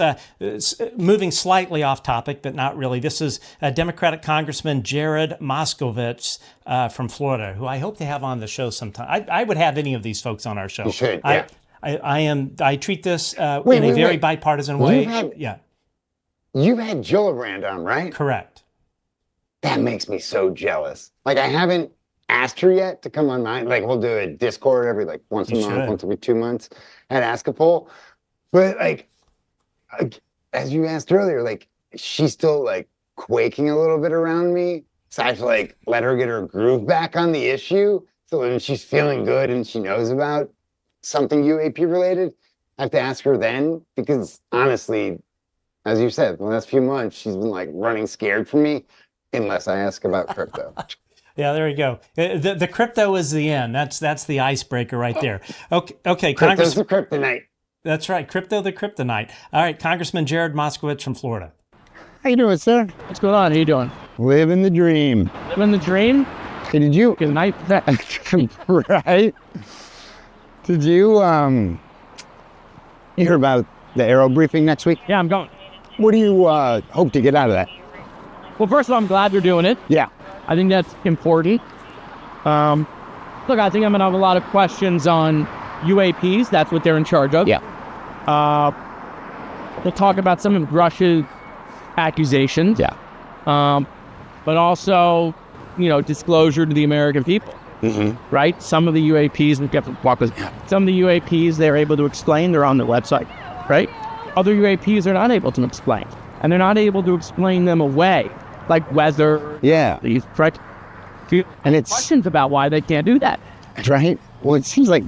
S1: moving slightly off topic, but not really. This is Democratic Congressman Jared Moskowitz from Florida, who I hope to have on the show sometime. I would have any of these folks on our show.
S2: You should, yeah.
S1: I treat this in a very bipartisan way.
S2: You've had Gillibrand on, right?
S1: Correct.
S2: That makes me so jealous. Like, I haven't asked her yet to come on mine. Like, we'll do a Discord every once a month, once every 2 months, and ask a poll. But as you asked earlier, she's still quaking a little bit around me. So I have to let her get her groove back on the issue. So when she's feeling good and she knows about something UAP related, I have to ask her then, because honestly, as you said, the last few months, she's been running scared from me unless I ask about crypto.
S1: Yeah, there you go. The crypto is the end. That's the icebreaker right there. Okay.
S2: Crypto's the kryptonite.
S1: That's right. Crypto the kryptonite. All right, Congressman Jared Moskowitz from Florida.
S3: How you doing, sir?
S4: What's going on? How you doing?
S3: Living the dream.
S4: Living the dream?
S3: Hey, did you?
S4: Good night.
S3: Right? Did you hear about the Aero briefing next week?
S4: Yeah, I'm going.
S3: What do you hope to get out of that?
S4: Well, first of all, I'm glad they're doing it.
S3: Yeah.
S4: I think that's important. Look, I think I'm going to have a lot of questions on UAPs. That's what they're in charge of.
S3: Yeah.
S4: We'll talk about some of Grush's accusations.
S3: Yeah.
S4: But also, disclosure to the American people.
S3: Mm-hmm.
S4: Right? Some of the UAPs, some of the UAPs they're able to explain, they're on their website. Right? Other UAPs are not able to explain. And they're not able to explain them away. Like weather.
S3: Yeah.
S4: These, right?
S3: And it's
S4: questions about why they can't do that.
S3: Right? Well, it seems like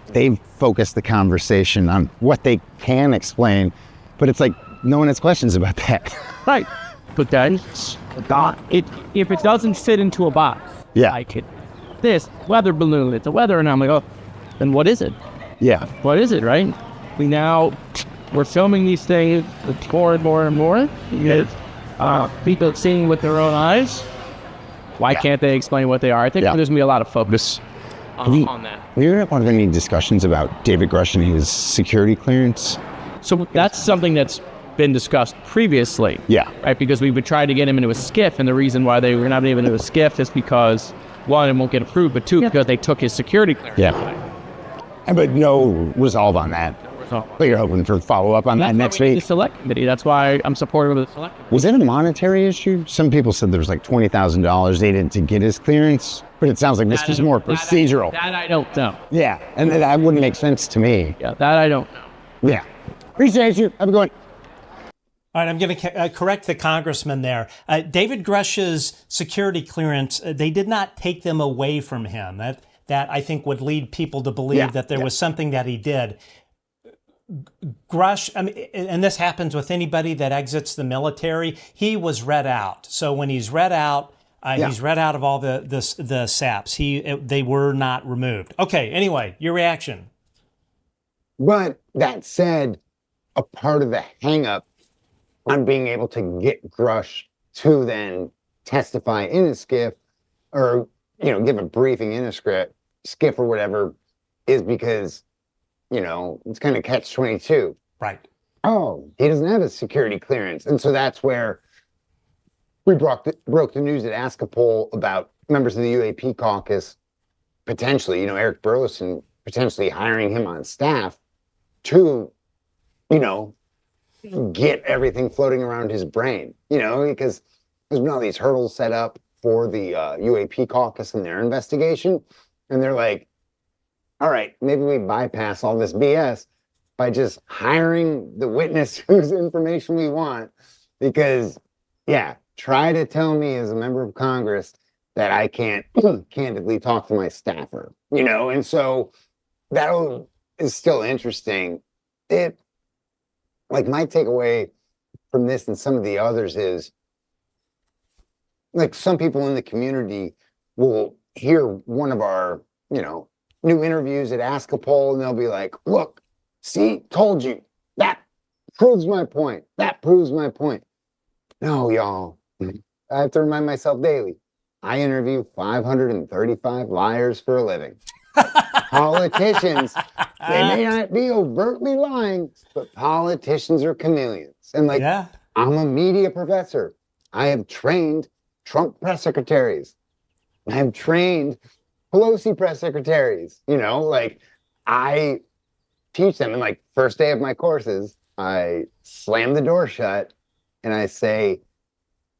S3: they've focused the conversation on what they can explain, but it's like no one has questions about that.
S4: Right. But then, if it doesn't fit into a box, like this weather balloon, it's a weather, and I'm like, then what is it?
S3: Yeah.
S4: What is it, right? We're filming these things more and more and more. People seeing with their own eyes. Why can't they explain what they are? I think there's going to be a lot of focus on that.
S3: We haven't had any discussions about David Grush and his security clearance.
S4: So that's something that's been discussed previously.
S3: Yeah.
S4: Right? Because we would try to get him into a skiff, and the reason why they were not able to do a skiff is because, one, it won't get approved, but two, because they took his security clearance.
S3: Yeah. But no resolve on that. But you're hoping for follow-up on that next week?
S4: The select committee. That's why I'm supportive of the select committee.
S3: Was it a monetary issue? Some people said there was $20,000 needed to get his clearance, but it sounds like this is more procedural.
S4: That I don't know.
S3: Yeah, and that wouldn't make sense to me.
S4: Yeah, that I don't know.
S3: Yeah. Appreciate you. Have a good one.
S1: All right, I'm going to correct the congressman there. David Grush's security clearance, they did not take them away from him. That I think would lead people to believe that there was something that he did. Grush, I mean, and this happens with anybody that exits the military. He was read out. So when he's read out, he's read out of all the SAPs. They were not removed. Okay. Anyway, your reaction.
S2: But that said, a part of the hangup on being able to get Grush to then testify in a skiff or, give a briefing in a skiff or whatever is because, it's kind of catch-22.
S1: Right.
S2: Oh, he doesn't have a security clearance. And so that's where we broke the news at Askapol about members of the UAP caucus potentially, Eric Burleson potentially hiring him on staff to, get everything floating around his brain, because there's been all these hurdles set up for the UAP caucus and their investigation. And they're like, all right, maybe we bypass all this BS by just hiring the witness whose information we want. Because, try to tell me as a member of Congress that I can't candidly talk to my staffer, And so that is still interesting. My takeaway from this and some of the others is, some people in the community will hear one of our, new interviews at Askapol, and they'll be like, look, see, told you. That proves my point. That proves my point. No, y'all. I have to remind myself daily. I interview 535 liars for a living. Politicians, they may not be overtly lying, but politicians are chameleons. And I'm a media professor. I have trained Trump press secretaries. I have trained Pelosi press secretaries. I teach them. And first day of my courses, I slam the door shut and I say,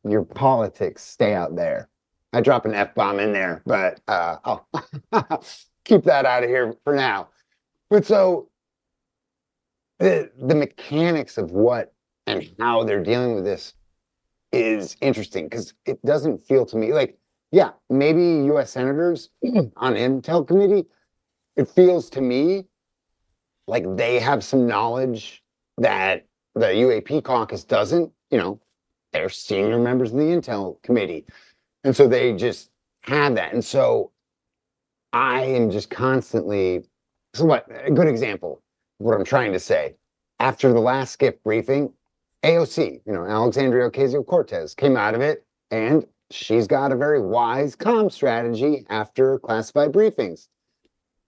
S2: your politics, stay out there. I drop an F-bomb in there, but I'll keep that out of here for now. But so the mechanics of what and how they're dealing with this is interesting because it doesn't feel to me maybe U.S. senators on Intel committee, it feels to me like they have some knowledge that the UAP caucus doesn't. They're senior members of the Intel committee. And so they just have that. And so I am just constantly, a good example of what I'm trying to say. After the last SCIF briefing, AOC, Alexandria Ocasio-Cortez came out of it, and she's got a very wise comm strategy after classified briefings.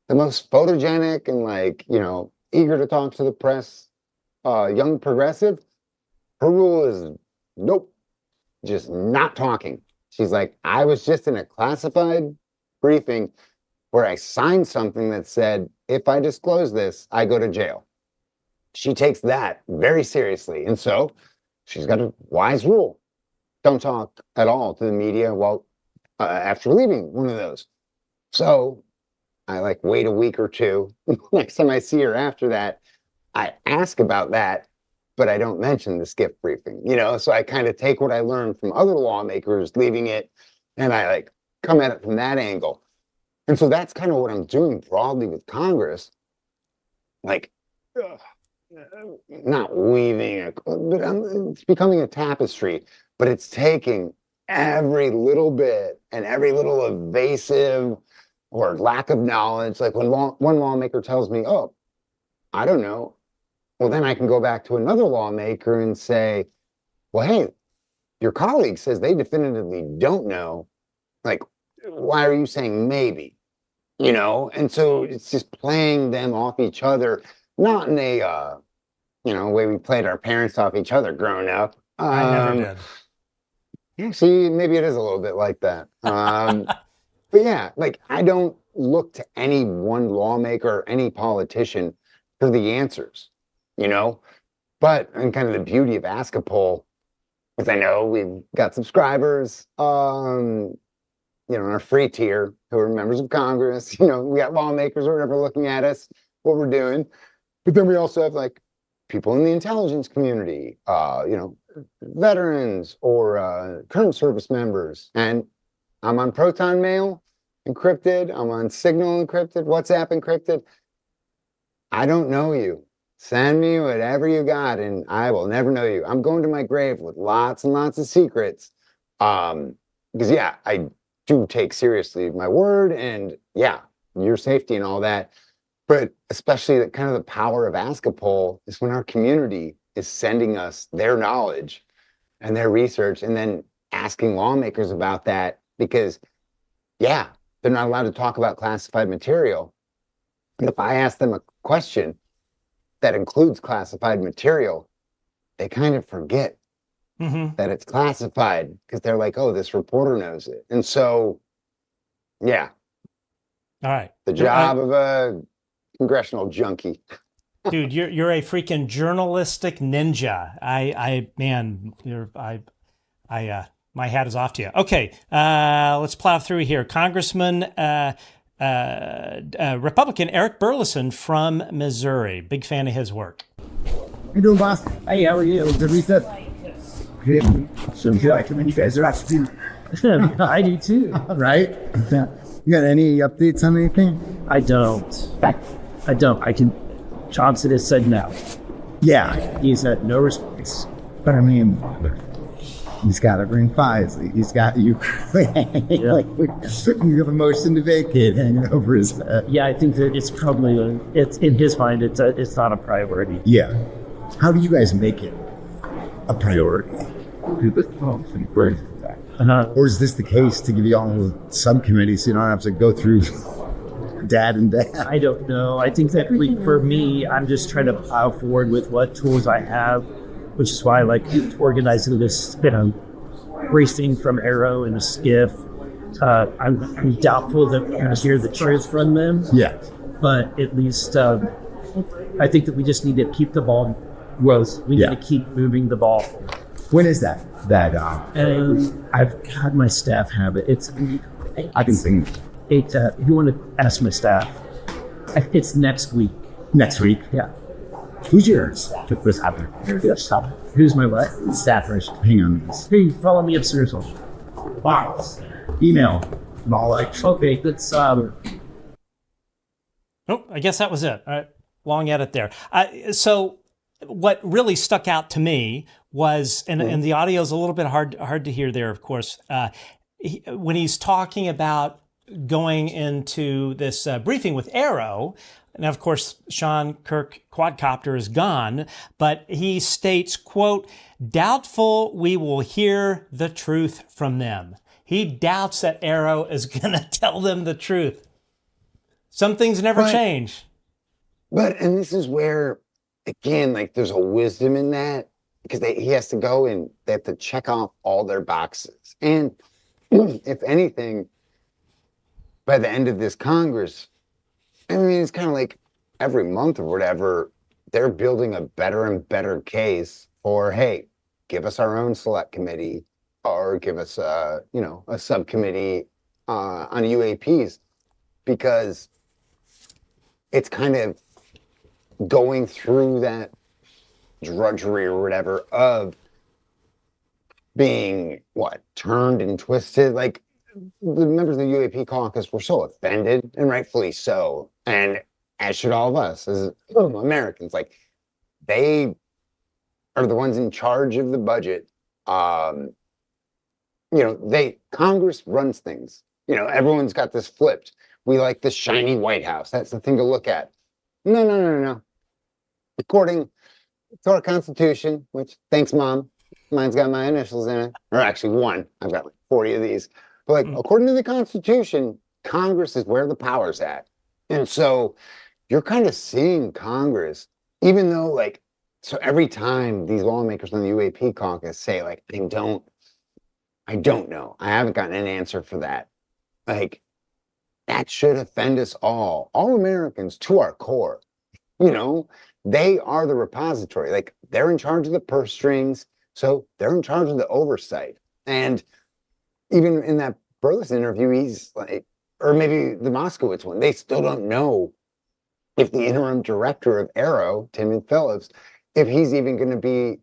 S2: The most photogenic and eager to talk to the press, young progressive, her rule is nope, just not talking. She's like, I was just in a classified briefing where I signed something that said, if I disclose this, I go to jail. She takes that very seriously. And so she's got a wise rule. Don't talk at all to the media after leaving one of those. So I wait a week or two. Next time I see her after that, I ask about that, but I don't mention the SCIF briefing, so I kind of take what I learned from other lawmakers leaving it and I come at it from that angle. And so that's kind of what I'm doing broadly with Congress. Not weaving, but it's becoming a tapestry, but it's taking every little bit and every little evasive or lack of knowledge. When one lawmaker tells me, oh, I don't know. Well, then I can go back to another lawmaker and say, well, hey, your colleague says they definitively don't know. Why are you saying maybe? And so it's just playing them off each other, not in a, way we played our parents off each other growing up.
S1: I never did.
S2: Actually, maybe it is a little bit like that. But yeah, I don't look to any one lawmaker or any politician for the answers, But and kind of the beauty of Askapol is I know we've got subscribers, in our free tier who are members of Congress. We got lawmakers or whatever looking at us, what we're doing. But then we also have people in the intelligence community, veterans or current service members. And I'm on Proton Mail encrypted. I'm on Signal encrypted, WhatsApp encrypted. I don't know you. Send me whatever you got, and I will never know you. I'm going to my grave with lots and lots of secrets. Because yeah, I do take seriously my word, and yeah, your safety and all that. But especially the kind of the power of Ask-A-Poll is when our community is sending us their knowledge and their research, and then asking lawmakers about that, because yeah, they're not allowed to talk about classified material. But if I ask them a question that includes classified material, they kind of forget that it's classified, because they're like, oh, this reporter knows it. And so, yeah.
S1: All right.
S2: The job of a congressional junkie.
S1: Dude, you're a freaking journalistic ninja. My hat is off to you. Okay, let's plow through here. Congressman Republican Eric Burleson from Missouri. Big fan of his work.
S3: How you doing, boss?
S4: Hey, how are you?
S3: Good reset. Good. So good. You guys are actually.
S4: I do too.
S3: All right. You got any updates on anything?
S4: I don't. I can. Johnson has said no.
S3: Yeah.
S4: He's had no response.
S3: But I mean, he's got to bring files. He's got Ukraine.
S4: Yeah.
S3: Like, you have a motion to vacate hanging over his head.
S4: Yeah, I think that it's probably it's in his mind. It's not a priority.
S3: Yeah. How do you guys make it a priority? Or is this the case to give you all the subcommittees so you don't have to go through dad and dad?
S4: I don't know. I think that for me, I'm just trying to plow forward with what tools I have, which is why I like organizing this, briefing from Arrow and a skiff. I'm doubtful that we're going to hear the truth from them.
S3: Yeah.
S4: But at least I think that we just need to keep the ball rolling. We need to keep moving the ball.
S3: When is that?
S4: And I've got my staff have it.
S3: I can think.
S4: If you want to ask my staff, it's next week.
S3: Next week?
S4: Yeah.
S3: Who's your staff? What's happening?
S4: Who's my what?
S3: Staffers. Hang on.
S4: Hey, follow me upstairs.
S3: Wow. Email. And all like.
S4: Okay, let's.
S1: Oh, I guess that was it. All right. Long edit there. So what really stuck out to me was, and the audio is a little bit hard to hear there, of course, when he's talking about going into this briefing with Arrow. And of course, Sean Kirk quadcopter is gone, but he states, quote, doubtful we will hear the truth from them. He doubts that Arrow is going to tell them the truth. Some things never change.
S2: And this is where, again, like there's a wisdom in that, because he has to go and they have to check off all their boxes. And if anything, by the end of this Congress, I mean, it's kind of like every month or whatever, they're building a better and better case for, hey, give us our own select committee, or give us a subcommittee on UAPs, because it's kind of going through that drudgery or whatever of being turned and twisted. Like, the members of the UAP caucus were so offended, and rightfully so, and as should all of us as Americans. Like, they are the ones in charge of the budget. Congress runs things. Everyone's got this flipped. We like the shiny White House. That's the thing to look at. No. According to our Constitution, which, thanks, Mom, mine's got my initials in it, or actually one. I've got like 40 of these. But according to the Constitution, Congress is where the power's at. And so you're kind of seeing Congress, even though so every time these lawmakers on the UAP caucus say I don't know. I haven't gotten an answer for that. That should offend us all Americans to our core. They are the repository. They're in charge of the purse strings. So they're in charge of the oversight. And even in that Burleson interview, he's or maybe the Moskowitz one, they still don't know if the interim director of Arrow, Tim Phillips, if he's even going to be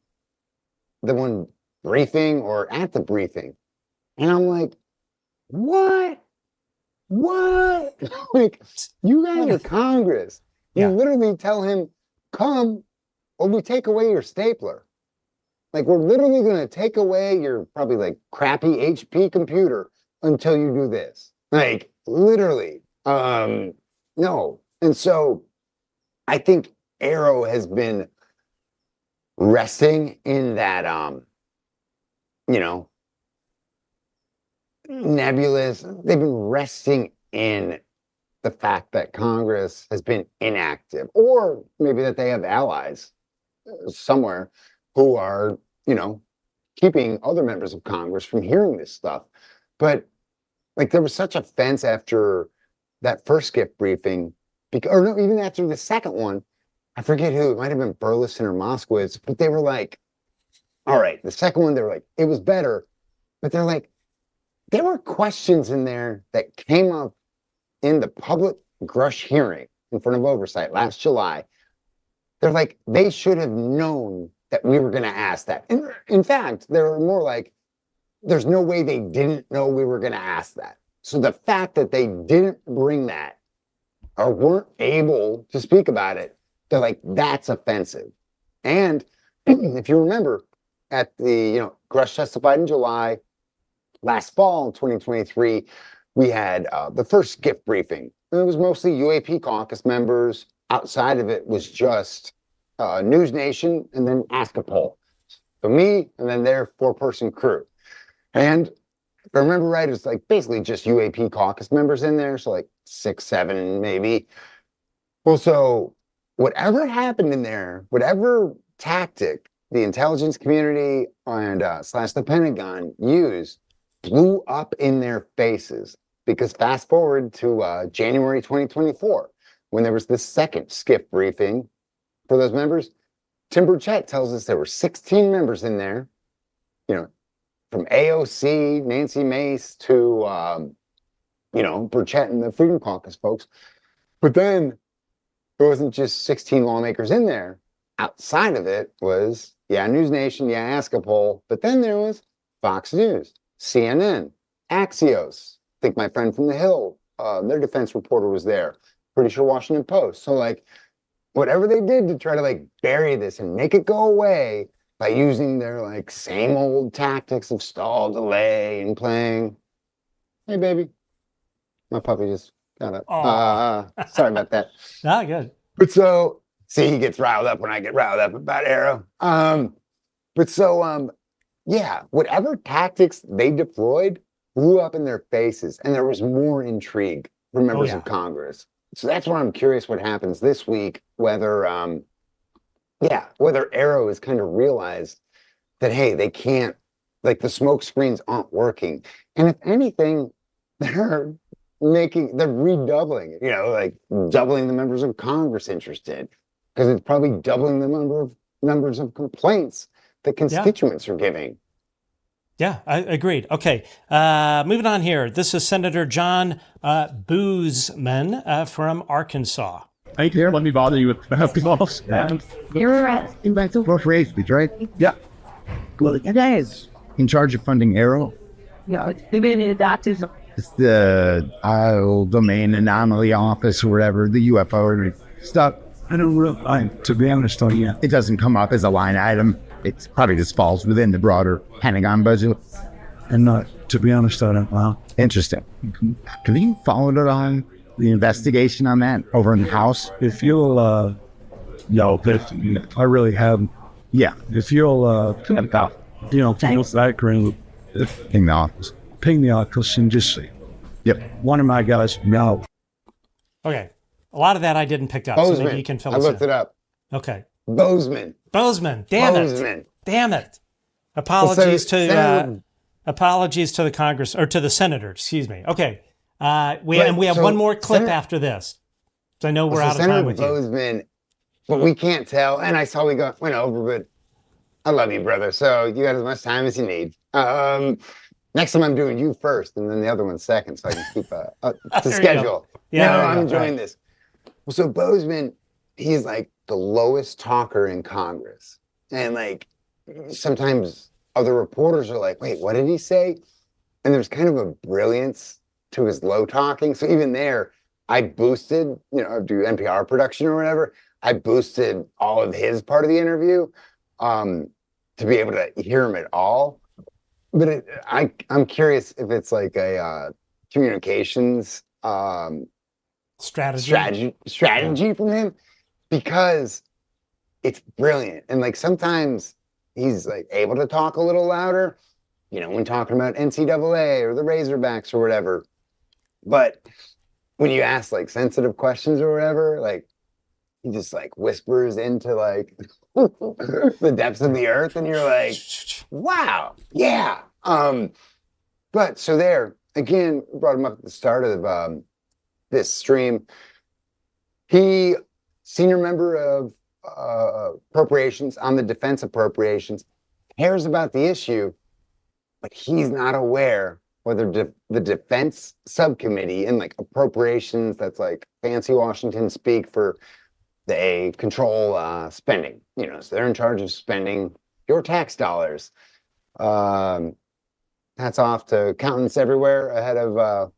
S2: the one briefing or at the briefing. And I'm like, what? You guys are Congress. You literally tell him, come or we take away your stapler. Like, we're literally going to take away your probably like crappy HP computer until you do this. Like, literally. No. And so I think Arrow has been resting in that, nebulous. They've been resting in the fact that Congress has been inactive, or maybe that they have allies somewhere who are, keeping other members of Congress from hearing this stuff. But like, there was such offense after that first gift briefing, or no, even after the second one. I forget who, it might have been Burleson or Moskowitz, but they were like, all right, the second one, they were like, it was better. But they're like, there were questions in there that came up in the public Grush hearing in front of oversight last July. They're like, they should have known that we were going to ask that. In fact, they were more like, there's no way they didn't know we were going to ask that. So the fact that they didn't bring that or weren't able to speak about it, they're like, that's offensive. And if you remember, at the, Grush testified in July. Last fall in 2023, we had the first gift briefing. It was mostly UAP caucus members. Outside of it was just News Nation and then Ask a Poll. So me and then their 4-person crew. And if I remember right, it was like basically just UAP caucus members in there. So like 6, 7, maybe. Well, so whatever happened in there, whatever tactic the intelligence community and / the Pentagon used blew up in their faces. Because fast forward to January 2024, when there was this second skiff briefing for those members, Tim Burchett tells us there were 16 members in there, from AOC, Nancy Mace to, Burchett and the Freedom Caucus folks. But then there wasn't just 16 lawmakers in there. Outside of it was, News Nation, Ask a Poll. But then there was Fox News, CNN, Axios. I think my friend from the Hill, their defense reporter was there. Pretty sure Washington Post. So like, whatever they did to try to like bury this and make it go away by using their like same old tactics of stall, delay, and playing. Hey, baby. My puppy just got up. Sorry about that.
S1: Ah, good.
S2: But so, see, he gets riled up when I get riled up about Arrow. Whatever tactics they deployed blew up in their faces, and there was more intrigue from members of Congress. So that's why I'm curious what happens this week, whether Arrow has kind of realized that, hey, they can't, like, the smoke screens aren't working. And if anything, they're redoubling it, like doubling the members of Congress interested, because it's probably doubling the numbers of complaints that constituents are giving.
S1: Yeah, I agreed. Okay, moving on here. This is Senator John Boozman from Arkansas.
S6: Hey, here, let me bother you with calls.
S3: You're right. For Airspace, right?
S6: Yeah.
S3: Well, you guys in charge of funding Arrow?
S7: Yeah, it's
S3: the Isle Domain Anomaly Office or whatever, the UFO stuff.
S4: I don't really, to be honest,
S3: It doesn't come up as a line item. It probably just falls within the broader Pentagon budget.
S4: And to be honest, I don't know.
S3: Interesting. Have you followed it on the investigation on that over in the House?
S4: If you'll, I really haven't.
S3: Yeah.
S4: If you'll, ping the
S3: office.
S4: Ping the office and just see.
S3: Yep.
S4: One of my guys, no.
S1: Okay. A lot of that I didn't pick up,
S2: Bozeman.
S1: so maybe you can fill
S2: I
S1: us
S2: looked
S1: in.
S2: it up.
S1: Okay.
S2: Bozeman.
S1: Damn it. Apologies to the Congress, or to the Senator, excuse me. Okay. We have one more clip after this. So I know we're out of time with
S2: Bozeman, but we can't tell. And I saw went over, but I love you, brother. So you got as much time as you need. Next time I'm doing you first and then the other one second, so I can keep to schedule. I'm enjoying this. Well, so Bozeman, he's like the lowest talker in Congress. And like, sometimes other reporters are like, wait, what did he say? And there's kind of a brilliance to his low talking. So even there, I boosted, I do NPR production or whatever. I boosted all of his part of the interview to be able to hear him at all. But I'm curious if it's like a communications strategy from him, because it's brilliant. And like sometimes he's like able to talk a little louder, you know, when talking about NCAA or the Razorbacks or whatever. But when you ask like sensitive questions or whatever, like he just like whispers into like the depths of the earth, and you're like, wow, yeah. But so there again, brought him up at the start of this stream. He, senior member of appropriations on the defense appropriations, cares about the issue, but he's not aware whether the defense subcommittee and like appropriations, that's like fancy Washington speak for they control spending, you know, so they're in charge of spending your tax dollars. Hats off to accountants everywhere ahead of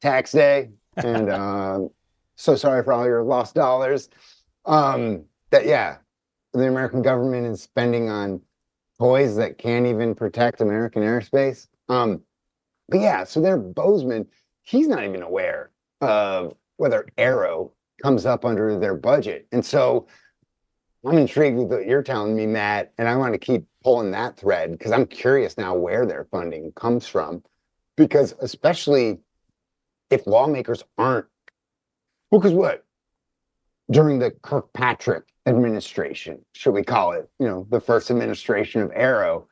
S2: tax day, and so sorry for all your lost dollars. The American government is spending on toys that can't even protect American airspace. But yeah, so there, Bozeman, he's not even aware of whether Aero comes up under their budget. And so I'm intrigued with what you're telling me, Matt, and I want to keep pulling that thread because I'm curious now where their funding comes from. Because especially if lawmakers aren't, well, because what? During the Kirkpatrick administration, should we call it, you know, the first administration of Aero,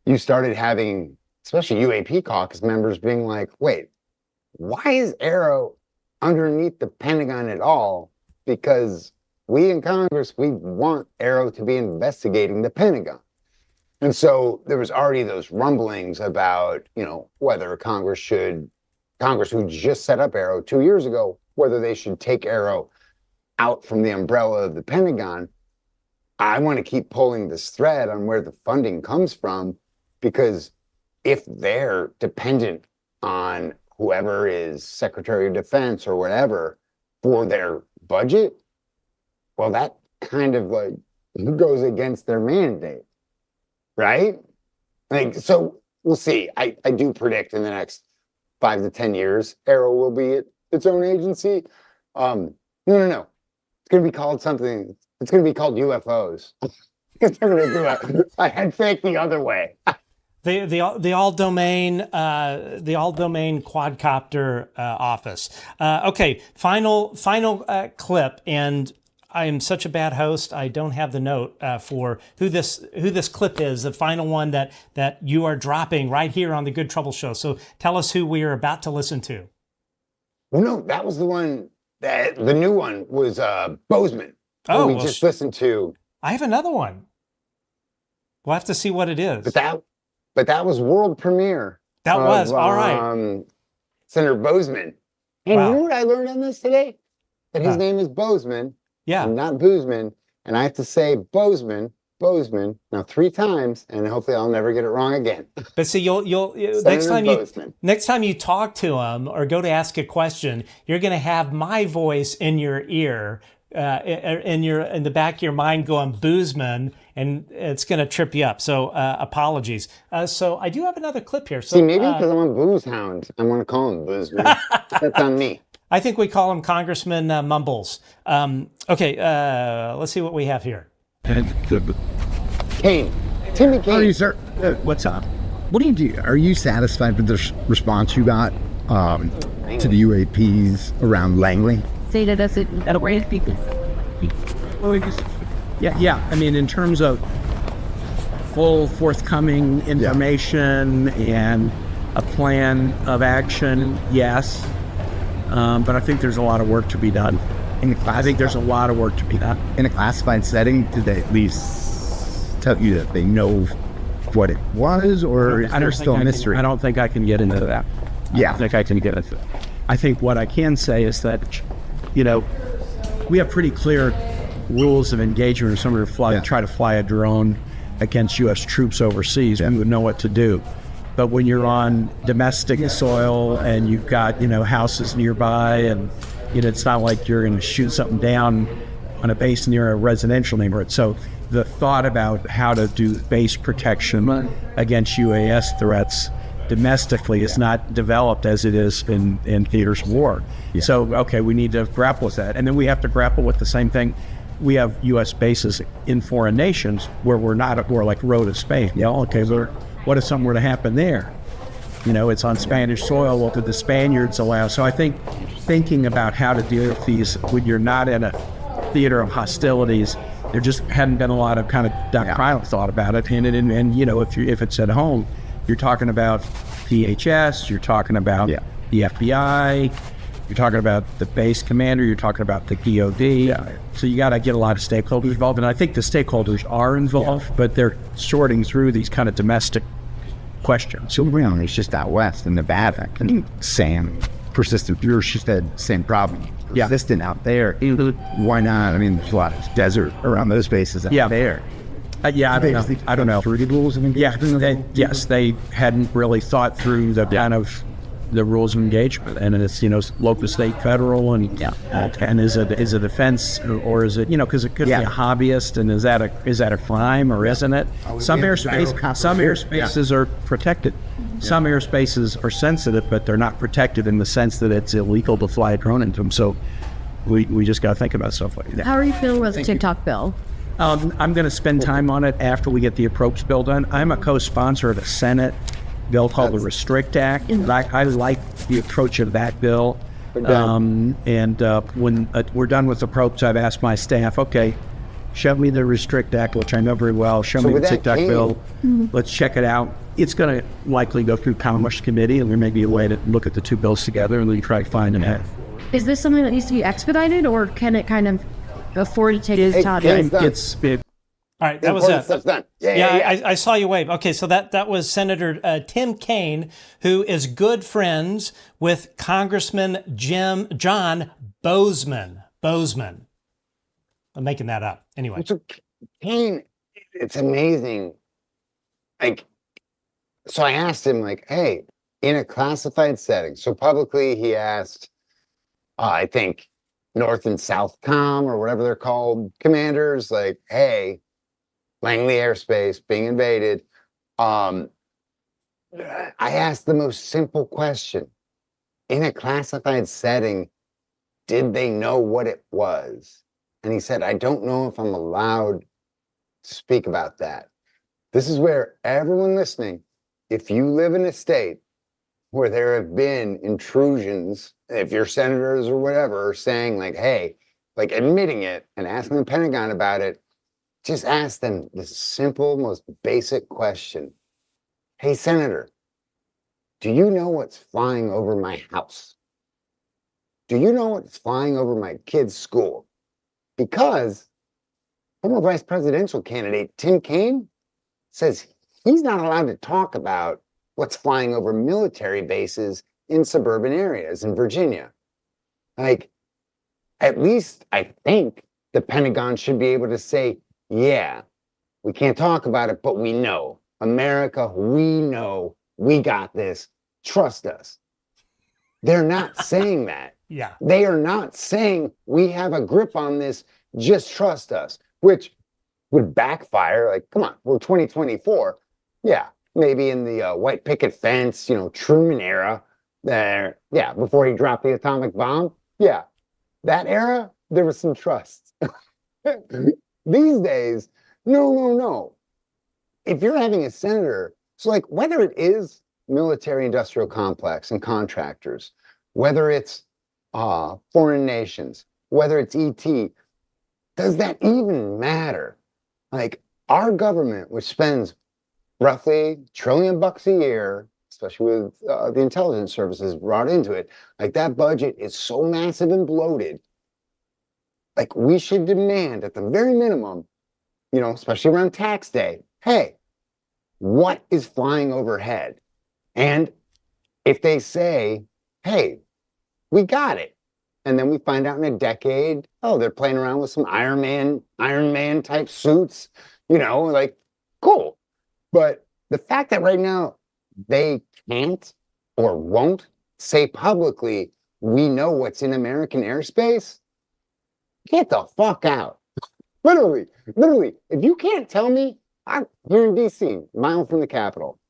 S2: you started having, especially UAP caucus members being like, wait, why is Aero underneath the Pentagon at all? Because we in Congress, we want Aero to be investigating the Pentagon. And so there was already those rumblings about, you know, whether Congress, who just set up Aero 2 years ago, whether they should take Aero out from the umbrella of the Pentagon. I want to keep pulling this thread on where the funding comes from, because if they're dependent on whoever is Secretary of Defense or whatever for their budget, well, that kind of like goes against their mandate, right? Like, so we'll see. I do predict in the next 5 to 10 years, Aero will be its own agency. No. It's going to be called something. It's going to be called UFOs. They're going to do a head fake the other way.
S1: The all domain quadcopter office. Okay, final clip, and I am such a bad host. I don't have the note for who this clip is. The final one that you are dropping right here on the Good Trouble Show. So tell us who we are about to listen to.
S2: Well, no, that was the one. The new one was Bozeman.
S1: Oh,
S2: we just listened to.
S1: I have another one. We'll have to see what it is.
S2: But that was world premiere.
S1: That was all right.
S2: Senator Bozeman. And
S1: wow.
S2: You know what I learned on this today? That his name is Bozeman.
S1: Yeah.
S2: And not Boozman. And I have to say Bozeman now 3 times, and hopefully I'll never get it wrong again.
S1: But see, you'll next time you talk to him or go to ask a question, you're going to have my voice in your ear, in the back of your mind going Boozman, and it's going to trip you up. So apologies. So I do have another clip here. So
S2: see, maybe because I'm a booze hound, I want to call him Boozman. That's on me.
S1: I think we call him Congressman Mumbles. Okay, let's see what we have here.
S2: Kaine. Tim Kaine.
S3: How are you, sir?
S5: What's up?
S3: What do you do? Are you satisfied with the response you got to the UAPs around Langley?
S7: Say that that'll raise people.
S4: Yeah. I mean, in terms of full forthcoming information and a plan of action, yes. But I think there's a lot of work to be done. I think there's a lot of work to be done.
S3: In a classified setting, did they at least tell you that they know what it was, or is there still a mystery?
S4: I don't think I can get into that.
S3: Yeah.
S4: I don't think I can get into that. I think what I can say is that, you know, we have pretty clear rules of engagement. If somebody try to fly a drone against U.S. troops overseas, we would know what to do. But when you're on domestic soil and you've got, you know, houses nearby and It's not like you're going to shoot something down on a base near a residential neighborhood. So the thought about how to do base protection against UAS threats domestically is not developed as it is in theaters of war. So, okay, we need to grapple with that. And then we have to grapple with the same thing. We have U.S. bases in foreign nations where we're like road of Spain. Okay, so what if something were to happen there? It's on Spanish soil. What did the Spaniards allow? So I think thinking about how to deal with these when you're not in a theater of hostilities, there just hadn't been a lot of kind of doctrinal thought about it. And if it's at home, you're talking about PHS, you're talking about the FBI, you're talking about the base commander, you're talking about the DOD. So you got to get a lot of stakeholders involved. And I think the stakeholders are involved, but they're sorting through these kind of domestic questions.
S3: So really, it's just out west in Nevada. Same persistent. You're just the same problem. Persistent out there. Why not? I mean, there's a lot of desert around those bases out there.
S4: I don't know.
S3: Rules of engagement?
S4: Yes, they hadn't really thought through the kind of the rules of engagement, and it's local, state, federal, and is it a defense or is it because it could be a hobbyist, and is that a crime or isn't it? Some airspaces are protected. Some airspaces are sensitive, but they're not protected in the sense that it's illegal to fly a drone into them. So we just got to think about stuff like that.
S7: How are you feeling with the TikTok bill?
S4: I'm going to spend time on it after we get the approach bill done. I'm a co-sponsor of the Senate bill called the Restrict Act. I like the approach of that bill. When we're done with the approach, I've asked my staff, okay, show me the Restrict Act, which I know very well. Show me the TikTok bill. Let's check it out. It's going to likely go through Commerce Committee, and there may be a way to look at the two bills together and then try to find an ad.
S7: Is this something that needs to be expedited, or can it kind of afford to take its time?
S1: All right, that was it.
S2: Stuff's done.
S1: I saw you wave. Okay, so that was Senator Tim Kaine, who is good friends with Congressman John Bozeman. I'm making that up. Anyway.
S2: So Kaine, it's amazing. So I asked him, hey, in a classified setting, so publicly he asked, I think, North and South Com or whatever they're called, commanders, hey, Langley Airspace being invaded. I asked the most simple question. In a classified setting, did they know what it was? And he said, I don't know if I'm allowed to speak about that. This is where everyone listening, if you live in a state where there have been intrusions, if your senators or whatever are saying hey, admitting it and asking the Pentagon about it, just ask them this simple, most basic question. Hey, Senator, do you know what's flying over my house? Do you know what's flying over my kid's school? Because former vice presidential candidate Tim Kaine says he's not allowed to talk about what's flying over military bases in suburban areas in Virginia. At least I think the Pentagon should be able to say, yeah, we can't talk about it, but we know. America, we know. We got this. Trust us. They're not saying that.
S1: Yeah.
S2: They are not saying we have a grip on this. Just trust us, which would backfire. Come on, we're 2024. Yeah, maybe in the white picket fence, Truman era there. Yeah, before he dropped the atomic bomb. Yeah, that era, there was some trust. These days, no. If you're having a senator, so whether it is military industrial complex and contractors, whether it's foreign nations, whether it's ET, does that even matter? Our government, which spends roughly $1 trillion a year, especially with the intelligence services brought into it, that budget is so massive and bloated. We should demand at the very minimum, especially around tax day, hey, what is flying overhead? And if they say, hey, we got it, and then we find out in a decade, oh, they're playing around with some Iron Man type suits, cool. But the fact that right now they can't or won't say publicly we know what's in American airspace, get the fuck out. Literally, if you can't tell me, I'm here in DC, mile from the Capitol.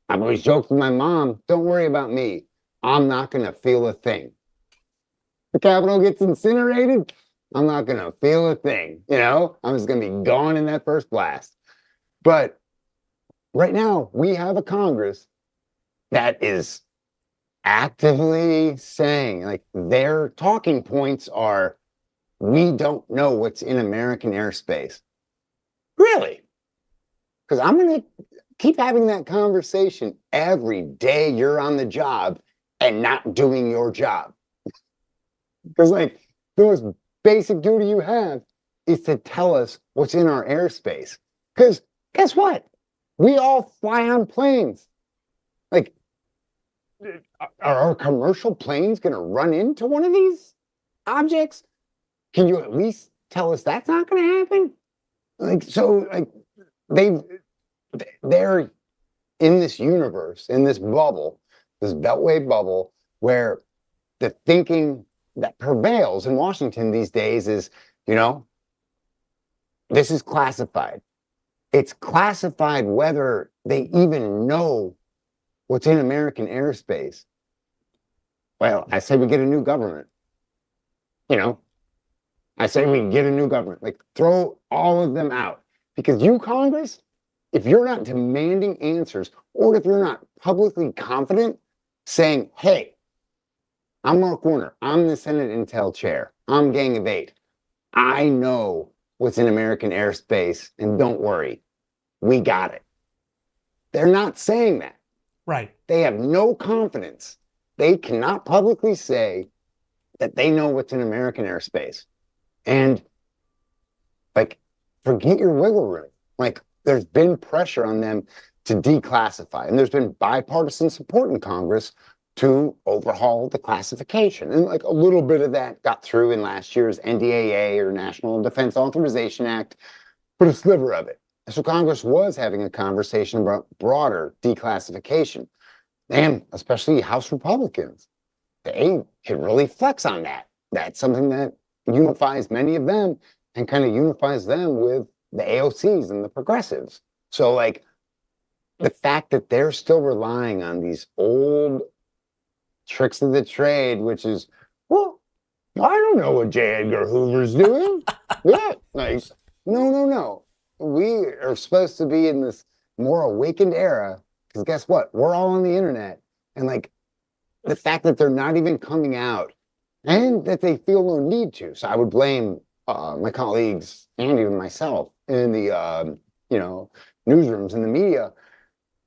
S2: I've always joked with my mom, don't worry about me. I'm not going to feel a thing. The Capitol gets incinerated, I'm not going to feel a thing. You know, I'm just going to be gone in that first blast. But right now, we have a Congress that is actively saying, like, their talking points are, we don't know what's in American airspace. Really? Because I'm going to keep having that conversation every day you're on the job and not doing your job. Because, like, the most basic duty you have is to tell us what's in our airspace. Because guess what? We all fly on planes. Like, are our commercial planes going to run into one of these objects? Can you at least tell us that's not going to happen? Like, so, like, they're in this universe, in this bubble, this Beltway bubble, where the thinking that prevails in Washington these days is, you know, this is classified. It's classified whether they even know what's in American airspace. Well, I say we get a new government. You know, I say we get a new government. Like, throw all of them out. Because you, Congress, if you're not demanding answers, or if you're not publicly confident, saying, hey, I'm Mark Warner, I'm the Senate Intel Chair, I'm Gang of Eight, I know what's in American airspace, and don't worry, we got it. They're not saying that.
S1: Right.
S2: They have no confidence. They cannot publicly say that they know what's in American airspace. And, like, forget your wiggle room. Like, there's been pressure on them to declassify, and there's been bipartisan support in Congress to overhaul the classification. And, like, a little bit of that got through in last year's NDAA, or National Defense Authorization Act, but a sliver of it. So Congress was having a conversation about broader declassification, and especially House Republicans. They can really flex on that. That's something that unifies many of them and kind of unifies them with the AOCs and the progressives. So, like, the fact that they're still relying on these old tricks of the trade, which is, well, I don't know what J. Edgar Hoover's doing. Yeah, like, no. We are supposed to be in this more awakened era, because guess what? We're all on the internet. And, like, the fact that they're not even coming out, and that they feel no need to. So I would blame my colleagues and even myself in the newsrooms and the media.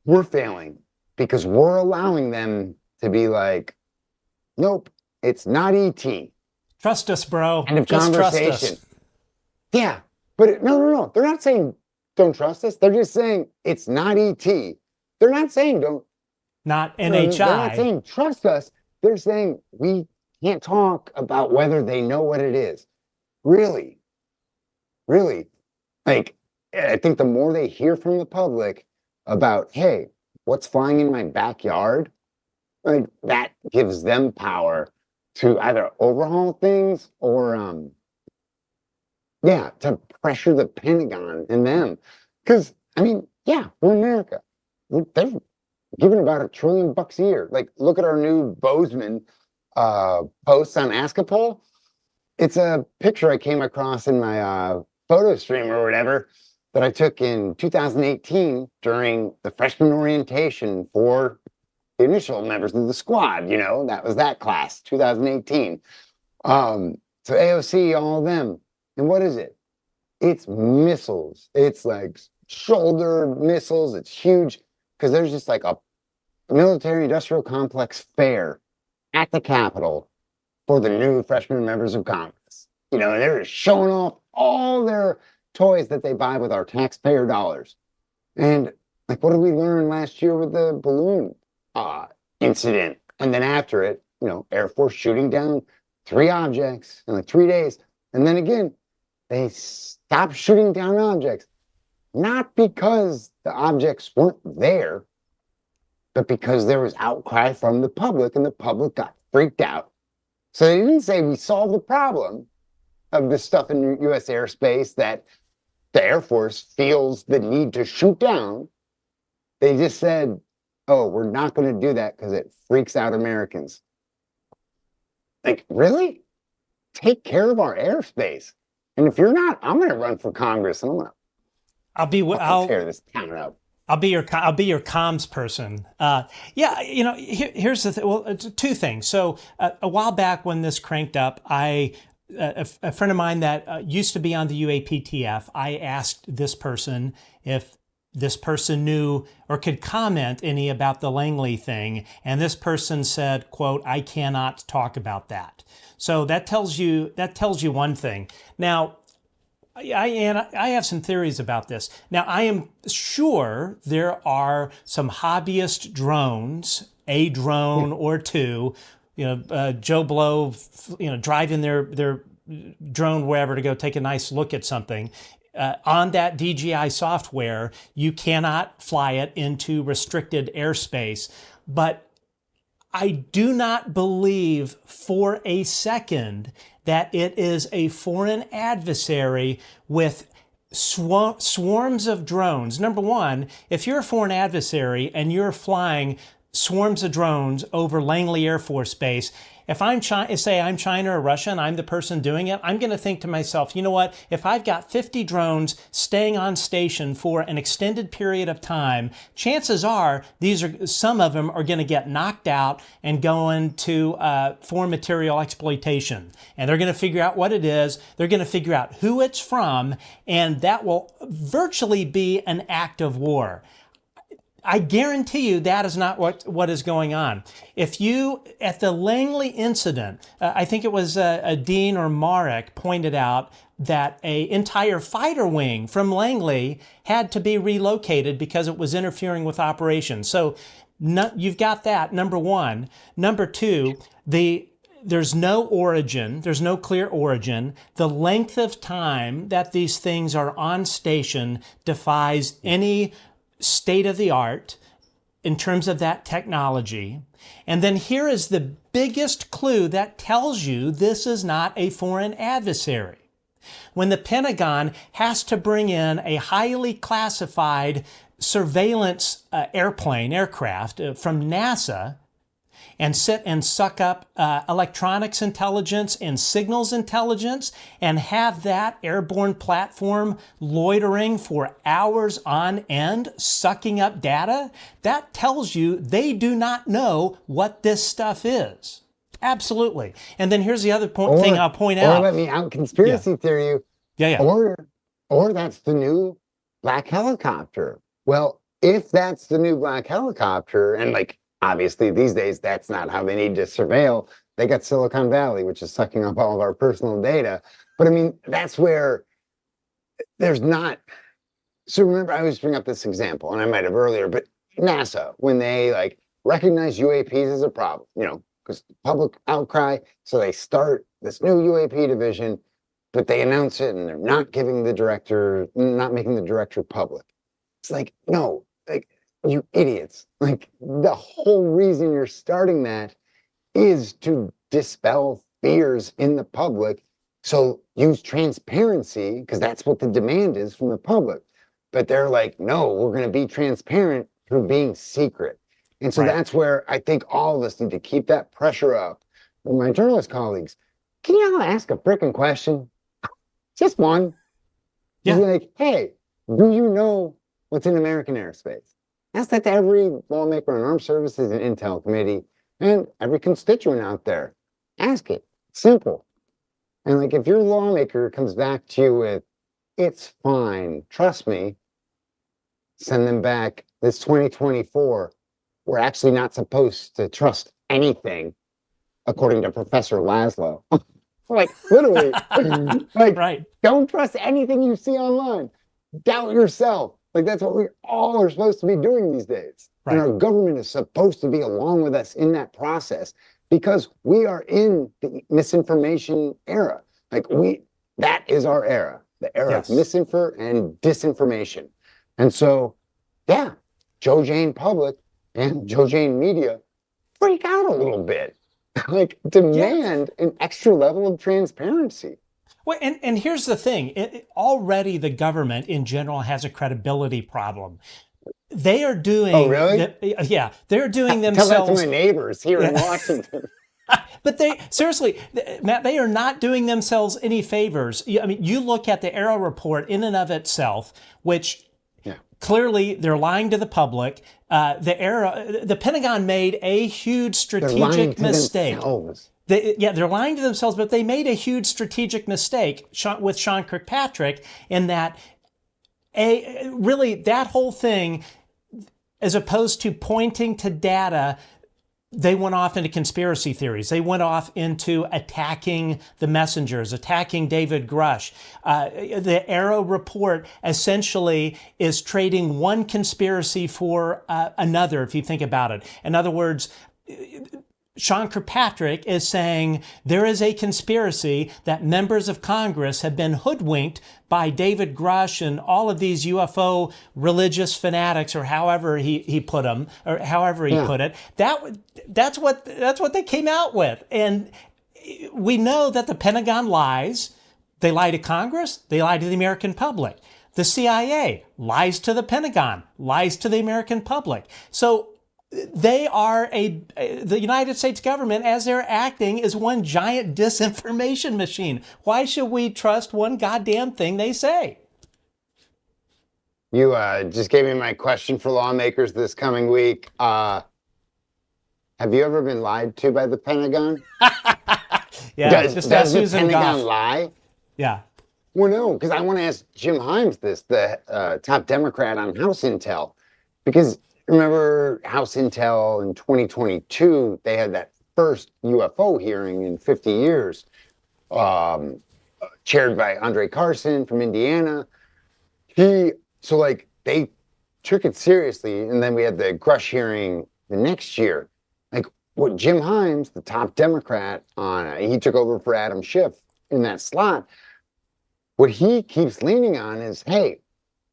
S2: We're failing because we're allowing them to be like, nope, it's not ET.
S1: Trust us, bro.
S2: End of
S1: Just
S2: conversation.
S1: trust us.
S2: Yeah, but no. They're not saying don't trust us. They're just saying it's not ET. They're not saying don't.
S1: Not NHI.
S2: They're not saying trust us. They're saying we can't talk about whether they know what it is. Really? Like, I think the more they hear from the public about, hey, what's flying in my backyard, like, that gives them power to either overhaul things or, to pressure the Pentagon and them. Because, I mean, yeah, we're America. They're giving about $1 trillion a year. Like, look at our new Bozeman posts on Askapol. It's a picture I came across in my photo stream or whatever that I took in 2018 during the freshman orientation for the initial members of the squad. You know, that was that class, 2018. So AOC, all of them. And what is it? It's missiles. It's like shoulder missiles. It's huge, because there's just like a military industrial complex fair at the Capitol for the new freshman members of Congress. You know, and they're showing off all their toys that they buy with our taxpayer dollars. And, like, what did we learn last year with the balloon incident? And then after it, you know, Air Force shooting down 3 objects in like 3 days. And then again, they stopped shooting down objects, not because the objects weren't there, but because there was outcry from the public, and the public got freaked out. So they didn't say we solved the problem of this stuff in U.S. airspace that the Air Force feels the need to shoot down. They just said, oh, we're not going to do that because it freaks out Americans. Like, really? Take care of our airspace. And if you're not, I'm going to run for Congress and I'll tear this town up.
S1: I'll be your comms person. Here's the thing. Well, it's two things. So a while back when this cranked up, a friend of mine that used to be on the UAPTF, I asked this person if this person knew or could comment any about the Langley thing, and this person said, quote, "I cannot talk about that." So that tells you one thing. Now, I have some theories about this. Now, I am sure there are some hobbyist drones, a drone or two, Joe Blow, driving their drone wherever to go take a nice look at something. On that DJI software, you cannot fly it into restricted airspace. But I do not believe for a second that it is a foreign adversary with swarms of drones. Number one, if you're a foreign adversary and you're flying swarms of drones over Langley Air Force Base, if I'm China or Russia and I'm the person doing it, I'm going to think to myself, you know what? If I've got 50 drones staying on station for an extended period of time, chances are some of them are going to get knocked out and go into foreign material exploitation. And they're going to figure out what it is. They're going to figure out who it's from, and that will virtually be an act of war. I guarantee you that is not what is going on. If you, at the Langley incident, I think it was Dean or Marek pointed out that an entire fighter wing from Langley had to be relocated because it was interfering with operations. So you've got that, number one. Number two, there's no origin. There's no clear origin. The length of time that these things are on station defies any state of the art in terms of that technology. And then here is the biggest clue that tells you this is not a foreign adversary. When the Pentagon has to bring in a highly classified surveillance aircraft from NASA and sit and suck up electronics intelligence and signals intelligence and have that airborne platform loitering for hours on end, sucking up data, that tells you they do not know what this stuff is. Absolutely. And then here's the other thing I'll point out.
S2: Or let me out conspiracy theory you.
S1: Yeah.
S2: Or that's the new black helicopter. Well, if that's the new black helicopter, and obviously, these days, that's not how they need to surveil. They got Silicon Valley, which is sucking up all of our personal data. But I mean, that's where there's not. So remember, I always bring up this example, and I might have earlier, but NASA, when they recognize UAPs as a problem, because public outcry, so they start this new UAP division, but they announce it and they're not making the director public. It's no, you idiots. The whole reason you're starting that is to dispel fears in the public. So use transparency, because that's what the demand is from the public. But they're no, we're going to be transparent through being secret. And so that's where I think all of us need to keep that pressure up. With my journalist colleagues, can you all ask a freaking question? Just one.
S1: Yeah.
S2: Hey, do you know what's in American airspace? Ask that to every lawmaker on Armed Services and Intel Committee and every constituent out there. Ask it. Simple. And if your lawmaker comes back to you with, it's fine, trust me, send them back. This 2024, we're actually not supposed to trust anything, according to Professor Laslo. Literally.
S1: Right.
S2: Don't trust anything you see online. Doubt yourself. That's what we all are supposed to be doing these days. Right. And our government is supposed to be along with us in that process because we are in the misinformation era. That is our era, the era of misinfor and disinformation. And so, Joe Jane public and Joe Jane media freak out a little bit. like demand an extra level of transparency.
S1: Well, and here's the thing. Already the government in general has a credibility problem. They are doing...
S2: Oh, really?
S1: They're doing
S2: Tell
S1: themselves...
S2: that to my neighbors here in Washington.
S1: But seriously, Matt, they are not doing themselves any favors. I mean, you look at the Arrow report in and of itself, which clearly they're lying to the public. The Pentagon made a huge strategic mistake. They're lying to themselves, but they made a huge strategic mistake with Sean Kirkpatrick in that really that whole thing, as opposed to pointing to data, they went off into conspiracy theories. They went off into attacking the messengers, attacking David Grush. The Arrow report essentially is trading one conspiracy for another, if you think about it. In other words, Sean Kirkpatrick is saying there is a conspiracy that members of Congress have been hoodwinked by David Grush and all of these UFO religious fanatics, or however he put them, or however he put it. That's what they came out with. And we know that the Pentagon lies. They lie to Congress. They lie to the American public. The CIA lies to the Pentagon, lies to the American public. So they are the United States government, as they're acting, is one giant disinformation machine. Why should we trust one goddamn thing they say?
S2: You just gave me my question for lawmakers this coming week. Have you ever been lied to by the Pentagon?
S1: Does
S2: the Pentagon lie?
S1: Yeah.
S2: Well, no, because I want to ask Jim Himes this, the top Democrat on House Intel, because remember House Intel in 2022, they had that first UFO hearing in 50 years, chaired by Andre Carson from Indiana. They took it seriously, and then we had the Grush hearing the next year. Like what Jim Himes, the top Democrat he took over for Adam Schiff in that slot. What he keeps leaning on is, hey,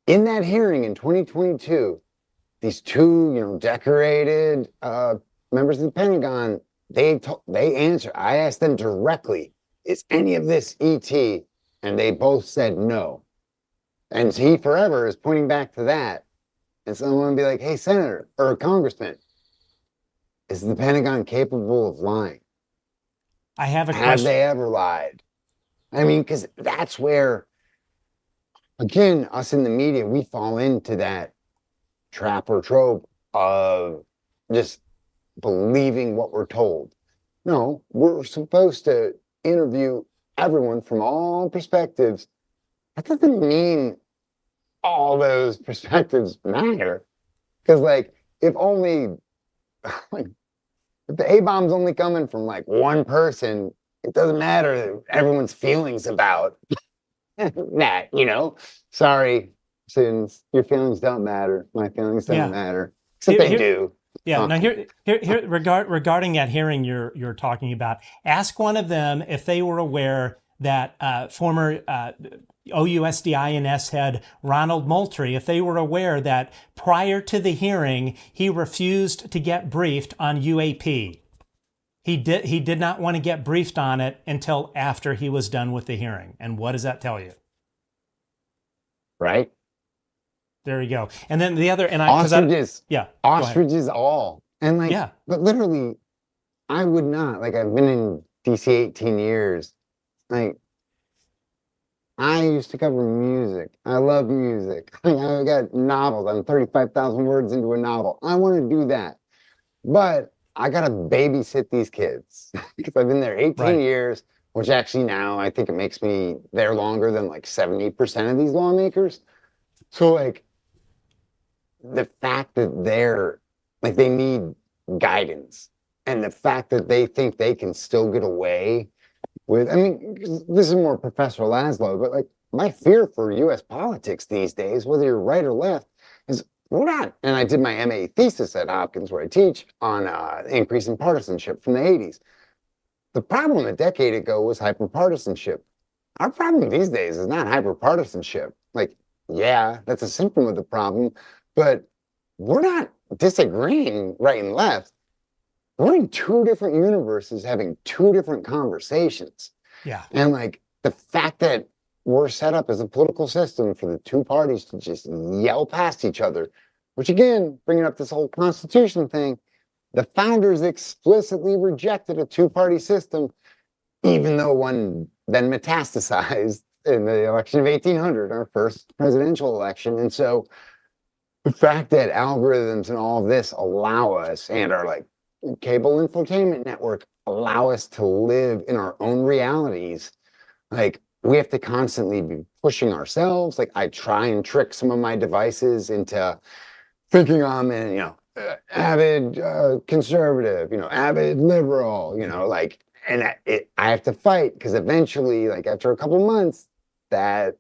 S2: in that hearing in 2022, these two, decorated members of the Pentagon, they answer. I asked them directly, is any of this ET? And they both said no. And he forever is pointing back to that. And someone would be like, hey, Senator or Congressman, is the Pentagon capable of lying?
S1: I have a question.
S2: Have they ever lied? I mean, because that's where, again, us in the media, we fall into that trap or trope of just believing what we're told. No, we're supposed to interview everyone from all perspectives. That doesn't mean all those perspectives matter. Because, if the A-bomb's only coming from, one person, it doesn't matter everyone's feelings about that, Sorry, students, your feelings don't matter. My feelings don't matter. Except they do.
S1: Yeah. Now here regarding that hearing you're talking about, ask one of them if they were aware that former OUSDINS head Ronald Moultrie, if they were aware that prior to the hearing, he refused to get briefed on UAP. He did not want to get briefed on it until after he was done with the hearing. And what does that tell you?
S2: Right.
S1: There you go. And then the other,
S2: ostriches. Ostriches all. And but literally, I would not, I've been in DC 18 years. I used to cover music. I love music. I got novels. I'm 35,000 words into a novel. I want to do that. But I got to babysit these kids because I've been there 18 years, which actually now I think it makes me there longer than 70% of these lawmakers. So the fact that they're they need guidance, and the fact that they think they can still get away with, this is more Professor Laslo, but my fear for US politics these days, whether you're right or left, is we're not, and I did my MA thesis at Hopkins where I teach on increase in partisanship from the 80s. The problem a decade ago was hyperpartisanship. Our problem these days is not hyperpartisanship. That's a symptom of the problem, but we're not disagreeing right and left. we're in two different universes having two different conversations.
S1: Yeah.
S2: And like the fact that we're set up as a political system for the two parties to just yell past each other, which again, bringing up this whole Constitution thing, the founders explicitly rejected a two-party system, even though one then metastasized in the election of 1800, our first presidential election. And so the fact that algorithms and all of this allow us, and our like cable infotainment network allow us to live in our own realities, like we have to constantly be pushing ourselves. Like I try and trick some of my devices into thinking I'm an, avid conservative, avid liberal, like, and I have to fight because eventually, like after a couple months, that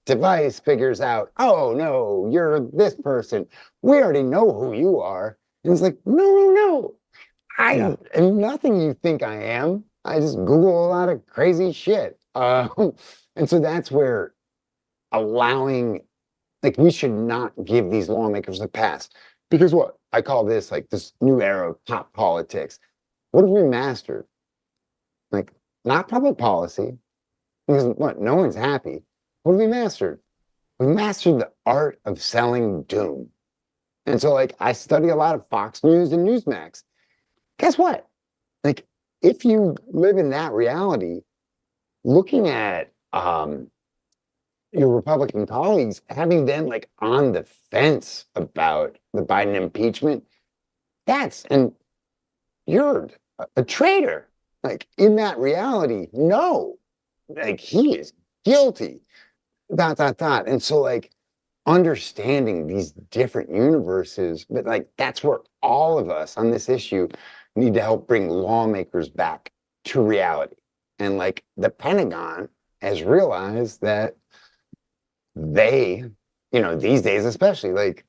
S2: device figures out, oh no, you're this person. We already know who you are. And it's like, no. I am nothing you think I am. I just Google a lot of crazy shit. And so that's where allowing, like, we should not give these lawmakers a pass. Because what I call this, like, this new era of pop politics. What have we mastered? Like, not public policy. Because what? No one's happy. What have we mastered? We mastered the art of selling doom. And so, like, I study a lot of Fox News and Newsmax. Guess what? Like, if you live in that reality, looking at your Republican colleagues, having them like on the fence about the Biden impeachment, and you're a traitor. Like in that reality, no, like he is guilty. ... And so like understanding these different universes, but like that's where all of us on this issue need to help bring lawmakers back to reality. And like the Pentagon has realized that they, these days especially, like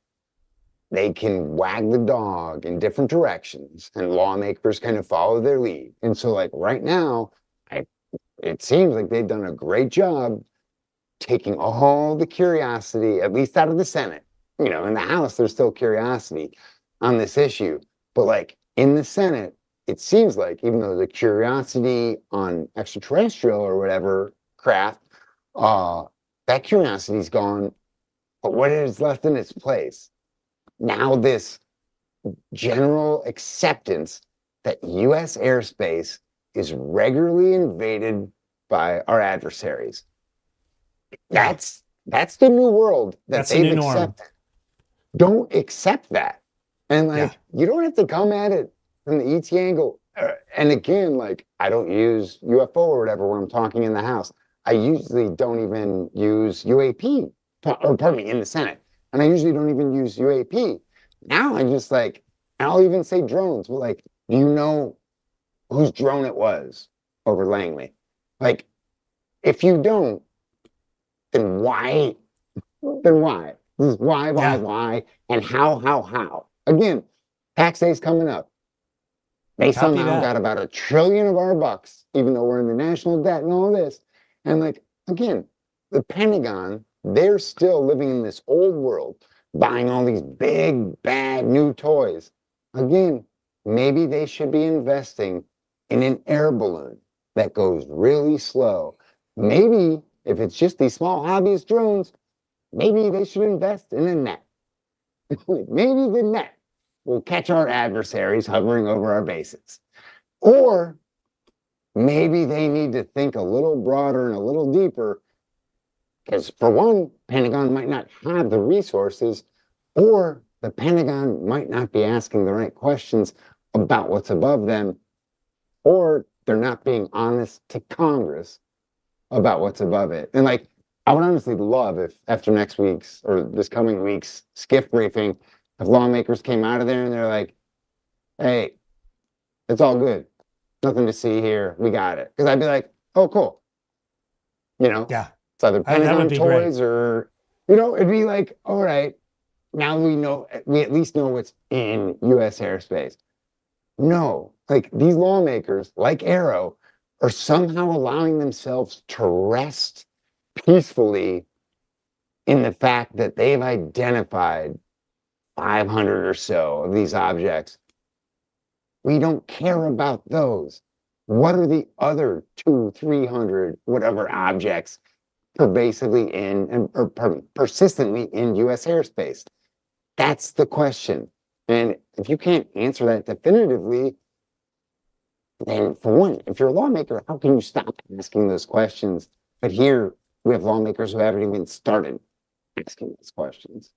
S2: they can wag the dog in different directions and lawmakers kind of follow their lead. And so like right now, it seems like they've done a great job taking all the curiosity, at least out of the Senate. In the House, there's still curiosity on this issue. But like in the Senate, it seems like even though the curiosity on extraterrestrial or whatever craft, that curiosity's gone, but what is left in its place? Now this general acceptance that U.S. airspace is regularly invaded by our adversaries. That's the new world that they've accepted. Don't accept that. And like, you don't have to come at it from the ET angle. And again, like I don't use UFO or whatever when I'm talking in the House. I usually don't even use UAP, or pardon me, in the Senate. And I usually don't even use UAP. Now I'm just like, I'll even say drones. But like, do you know whose drone it was over Langley? Like, if you don't, then why? Then why? This is why, and how? Again, tax day's coming up. They somehow got about $1 trillion of our bucks, even though we're in the national debt and all this. And like, again, the Pentagon, they're still living in this old world, buying all these big, bad new toys. Again, maybe they should be investing in an air balloon that goes really slow. Maybe if it's just these small hobbyist drones, maybe they should invest in a net. Maybe the net will catch our adversaries hovering over our bases. Or maybe they need to think a little broader and a little deeper, because for one, Pentagon might not have the resources, or the Pentagon might not be asking the right questions about what's above them, or they're not being honest to Congress about what's above it. And like, I would honestly love if after next week's or this coming week's SCIF briefing, if lawmakers came out of there and they're like, hey, it's all good. Nothing to see here. We got it. Because I'd be like, oh, cool.
S1: Yeah.
S2: It's either Pentagon toys or, it'd be like, all right, now we at least know what's in U.S. airspace. No, like these lawmakers, like Arrow, are somehow allowing themselves to rest peacefully in the fact that they've identified 500 or so of these objects. We don't care about those. What are the other 300, whatever objects pervasively or persistently in U.S. airspace? That's the question. And if you can't answer that definitively, then for one, if you're a lawmaker, how can you stop asking those questions? But here we have lawmakers who haven't even started asking those questions.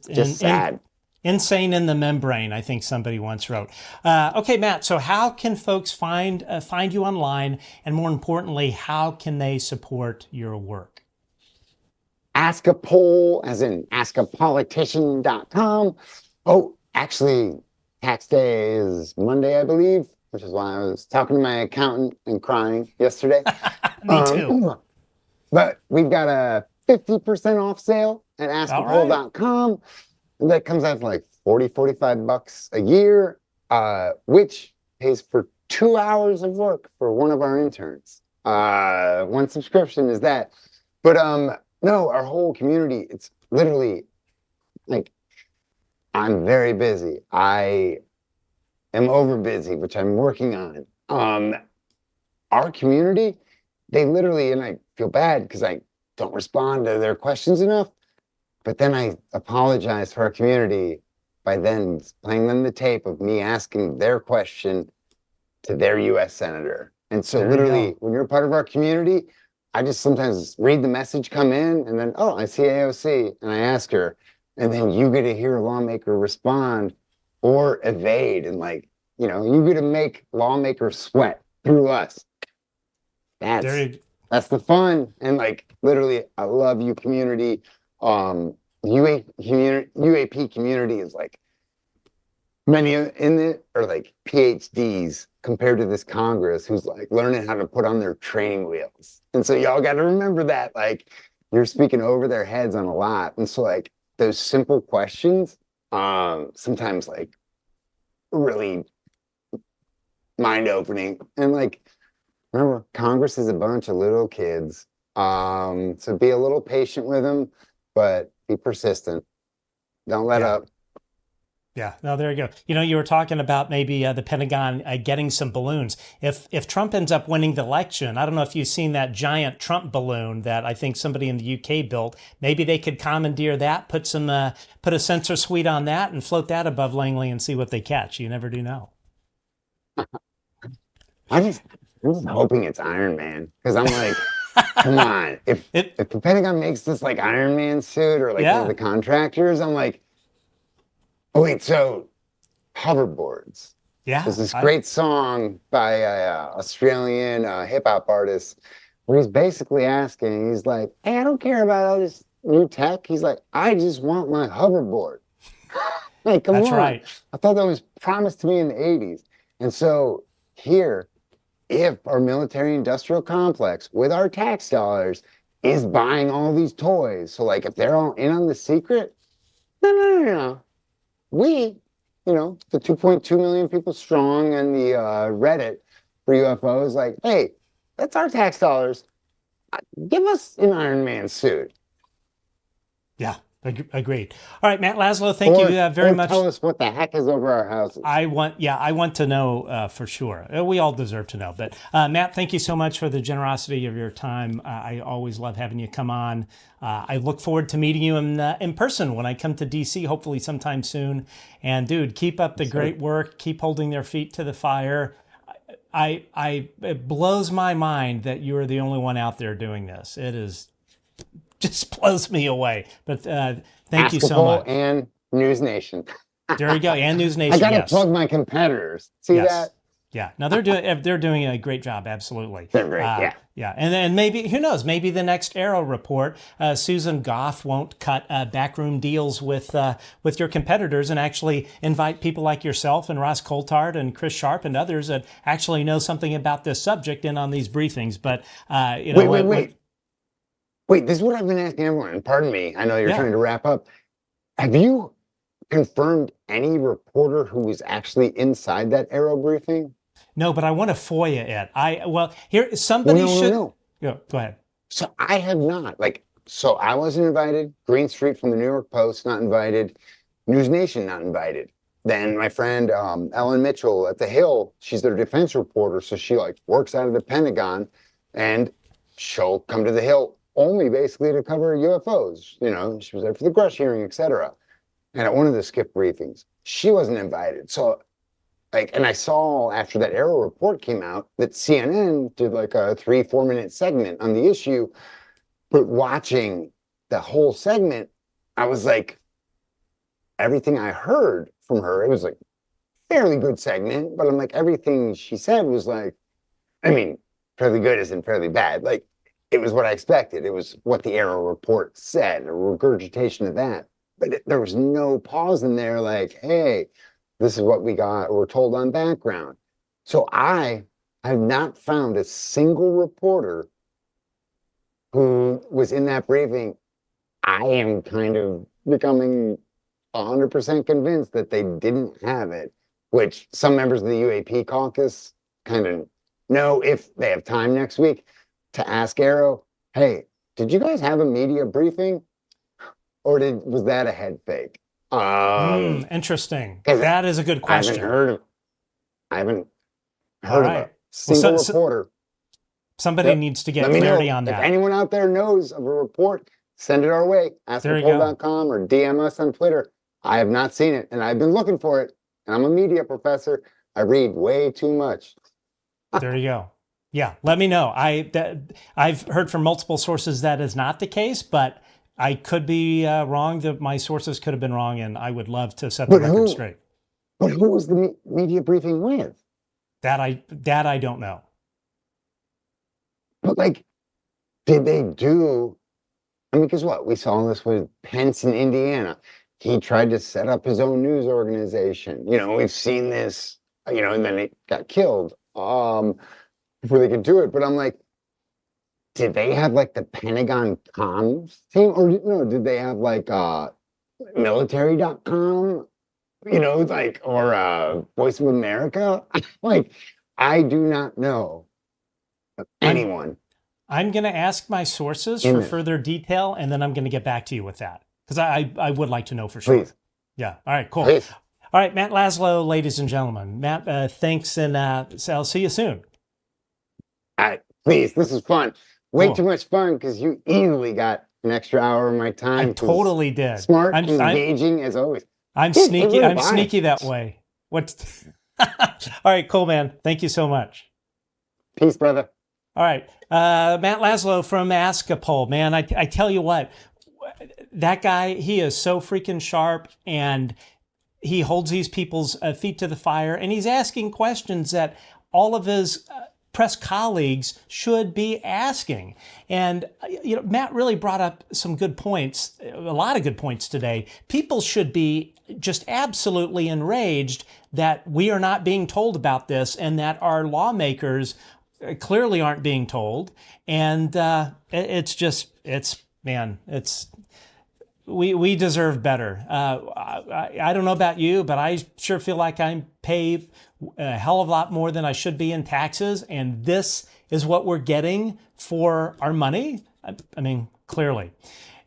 S2: Just sad.
S1: Insane in the membrane, I think somebody once wrote. Okay, Matt, so how can folks find you online? And more importantly, how can they support your work?
S2: Ask a poll, as in askapolitician.com. Oh, actually, tax day is Monday, I believe, which is why I was talking to my accountant and crying yesterday.
S1: Me too.
S2: But we've got a 50% off sale at askapoll.com. That comes out for like $45 a year, which pays for 2 hours of work for one of our interns. One subscription is that. But no, our whole community, it's literally like, I'm very busy. I am over busy, which I'm working on. Our community, they literally, and I feel bad because I don't respond to their questions enough. But then I apologize for our community by then playing them the tape of me asking their question to their U.S. senator. And so literally, when you're part of our community, I just sometimes read the message come in and then, oh, I see AOC and I ask her. And then you get to hear a lawmaker respond or evade. And like, you know, you get to make lawmakers sweat through us. That's the fun. And like, literally, I love you, community. UAP community is like, many in it are like PhDs compared to this Congress who's like learning how to put on their training wheels. And so y'all got to remember that, like, you're speaking over their heads on a lot. And so like those simple questions, sometimes like really mind opening. And like, remember, Congress is a bunch of little kids. So be a little patient with them, but be persistent. Don't let up.
S1: Yeah, no, there you go. You know, you were talking about maybe the Pentagon getting some balloons. If Trump ends up winning the election, I don't know if you've seen that giant Trump balloon that I think somebody in the UK built. Maybe they could commandeer that, put a sensor suite on that, and float that above Langley and see what they catch. You never do know.
S2: I'm just hoping it's Iron Man, because I'm like, come on. If the Pentagon makes this like Iron Man suit or like one of the contractors, I'm like, oh wait, so hoverboards. Yeah. There's this great song by an Australian hip hop artist where he's basically asking, he's like, hey, I don't care about all this new tech. He's like, I just want my hoverboard. Like, come on. That's right. I thought that was promised to me in the 80s. And so here, if our military industrial complex with our tax dollars is buying all these toys, so like if they're all in on the secret, no. We, you know, the 2.2 million people strong and the Reddit for UFOs, like, hey, that's our tax dollars. Give us an Iron Man suit. Yeah, agreed. All right, Matt Laslo, thank you very much. Tell us what the heck is over our houses. I want to know for sure. We all deserve to know. But Matt, thank you so much for the generosity of your time. I always love having you come on. I look forward to meeting you in person when I come to DC, hopefully sometime soon. And dude, keep up the great work. Keep holding their feet to the fire. It blows my mind that you are the only one out there doing this. It is just blows me away. But thank you so much. And News Nation. There you go. And News Nation. I got to plug my competitors. See that? Yeah. No, they're doing a great job. Absolutely. They're great. Yeah. And then maybe, who knows, maybe the next Arrow report, Susan Goff won't cut backroom deals with your competitors and actually invite people like yourself and Ross Coulthard and Chris Sharp and others that actually know something about this subject in on these briefings. But, you know, Wait, this is what I've been asking everyone. And pardon me, I know you're trying to wrap up. Have you confirmed any reporter who was actually inside that Arrow briefing? No, but I want to FOIA it. Somebody should. No. Go ahead. So I have not. So I wasn't invited. Green Street from the New York Post not invited. News Nation not invited. then my friend Ellen Mitchell at the Hill, she's their defense reporter, so she like works out of the Pentagon, and she'll come to the Hill only basically to cover UFOs. You know, she was there for the Grush hearing, etc. And at one of the skip briefings, she wasn't invited. So, like, and I saw after that Arrow report came out that CNN did like a 3-4 minute segment on the issue. But watching the whole segment, I was like, everything I heard from her, it was like fairly good segment, but I'm like, everything she said was like, I mean, fairly good isn't fairly bad. Like, it was what I expected. It was what the Arrow report said, a regurgitation of that. But there was no pause in there like, hey, this is what we got, we're told on background. So I have not found a single reporter who was in that briefing. I am kind of becoming 100% convinced that they didn't have it, which some members of the UAP caucus kind of know if they have time next week to ask Arrow, hey, did you guys have a media briefing? Or was that a head fake?
S1: Interesting. That is a good question.
S2: I haven't heard of a single reporter.
S1: Somebody needs to get clarity on that.
S2: If anyone out there knows of a report, send it our way. AskThePoll.com or DM us on Twitter. I have not seen it, and I've been looking for it. And I'm a media professor. I read way too much.
S1: There you go. Yeah, let me know. I've heard from multiple sources that is not the case, but I could be wrong. That my sources could have been wrong, and I would love to set the record straight.
S2: But who was the media briefing with?
S1: That I don't know.
S2: But like, did they do? I mean, because what we saw this with Pence in Indiana. He tried to set up his own news organization. You know, we've seen this. You know, and then it got killed before they could do it. But I'm like, did they have like the Pentagon comms team, or no? Did they have like military.com? You know, like, or Voice of America? Like, I do not know of anyone.
S1: I'm going to ask my sources for further detail, and then I'm going to get back to you with that, because I would like to know for sure.
S2: Please.
S1: Yeah. All right, cool.
S2: Please.
S1: All right, Matt Laslo, ladies and gentlemen. Matt, thanks, and so I'll see you soon.
S2: Please, this is fun. Way too much fun, because you easily got an extra hour of my time.
S1: I totally did.
S2: Smart, engaging as always.
S1: I'm sneaky. I'm sneaky that way. All right, cool, man. Thank you so much.
S2: Peace, brother.
S1: All right, Matt Laslo from Ask a Poll. Man, I tell you what, that guy, he is so freaking sharp, and he holds these people's feet to the fire, and he's asking questions that all of his press colleagues should be asking. And you know, Matt really brought up some good points, a lot of good points today. People should be just absolutely enraged that we are not being told about this, and that our lawmakers clearly aren't being told. And we deserve better. I don't know about you, but I sure feel like I'm paid a hell of a lot more than I should be in taxes, and this is what we're getting for our money. I mean, clearly.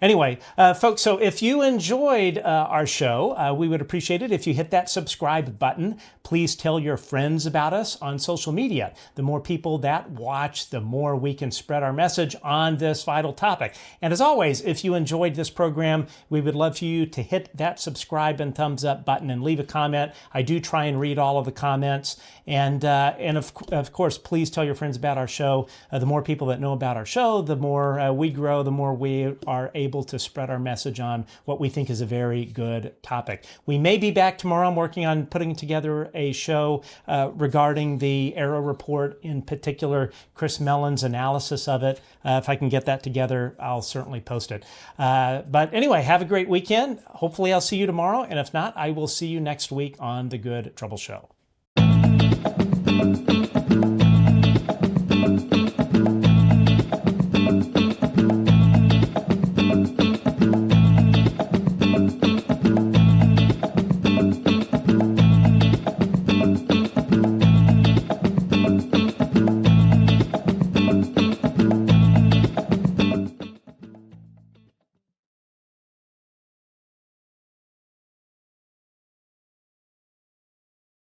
S1: Anyway, folks, so if you enjoyed our show, we would appreciate it if you hit that subscribe button. Please tell your friends about us on social media. The more people that watch, the more we can spread our message on this vital topic. And as always, if you enjoyed this program, we would love for you to hit that subscribe and thumbs up button and leave a comment. I do try and read all of the comments. And of course, please tell your friends about our show. The more people that know about our show, the more we grow, the more we are able to spread our message on what we think is a very good topic. We may be back tomorrow. I'm working on putting together a show regarding the Arrow report, in particular, Chris Mellon's analysis of it. If I can get that together, I'll certainly post it. But anyway, have a great weekend. Hopefully I'll see you tomorrow. And if not, I will see you next week on The Good Trouble Show.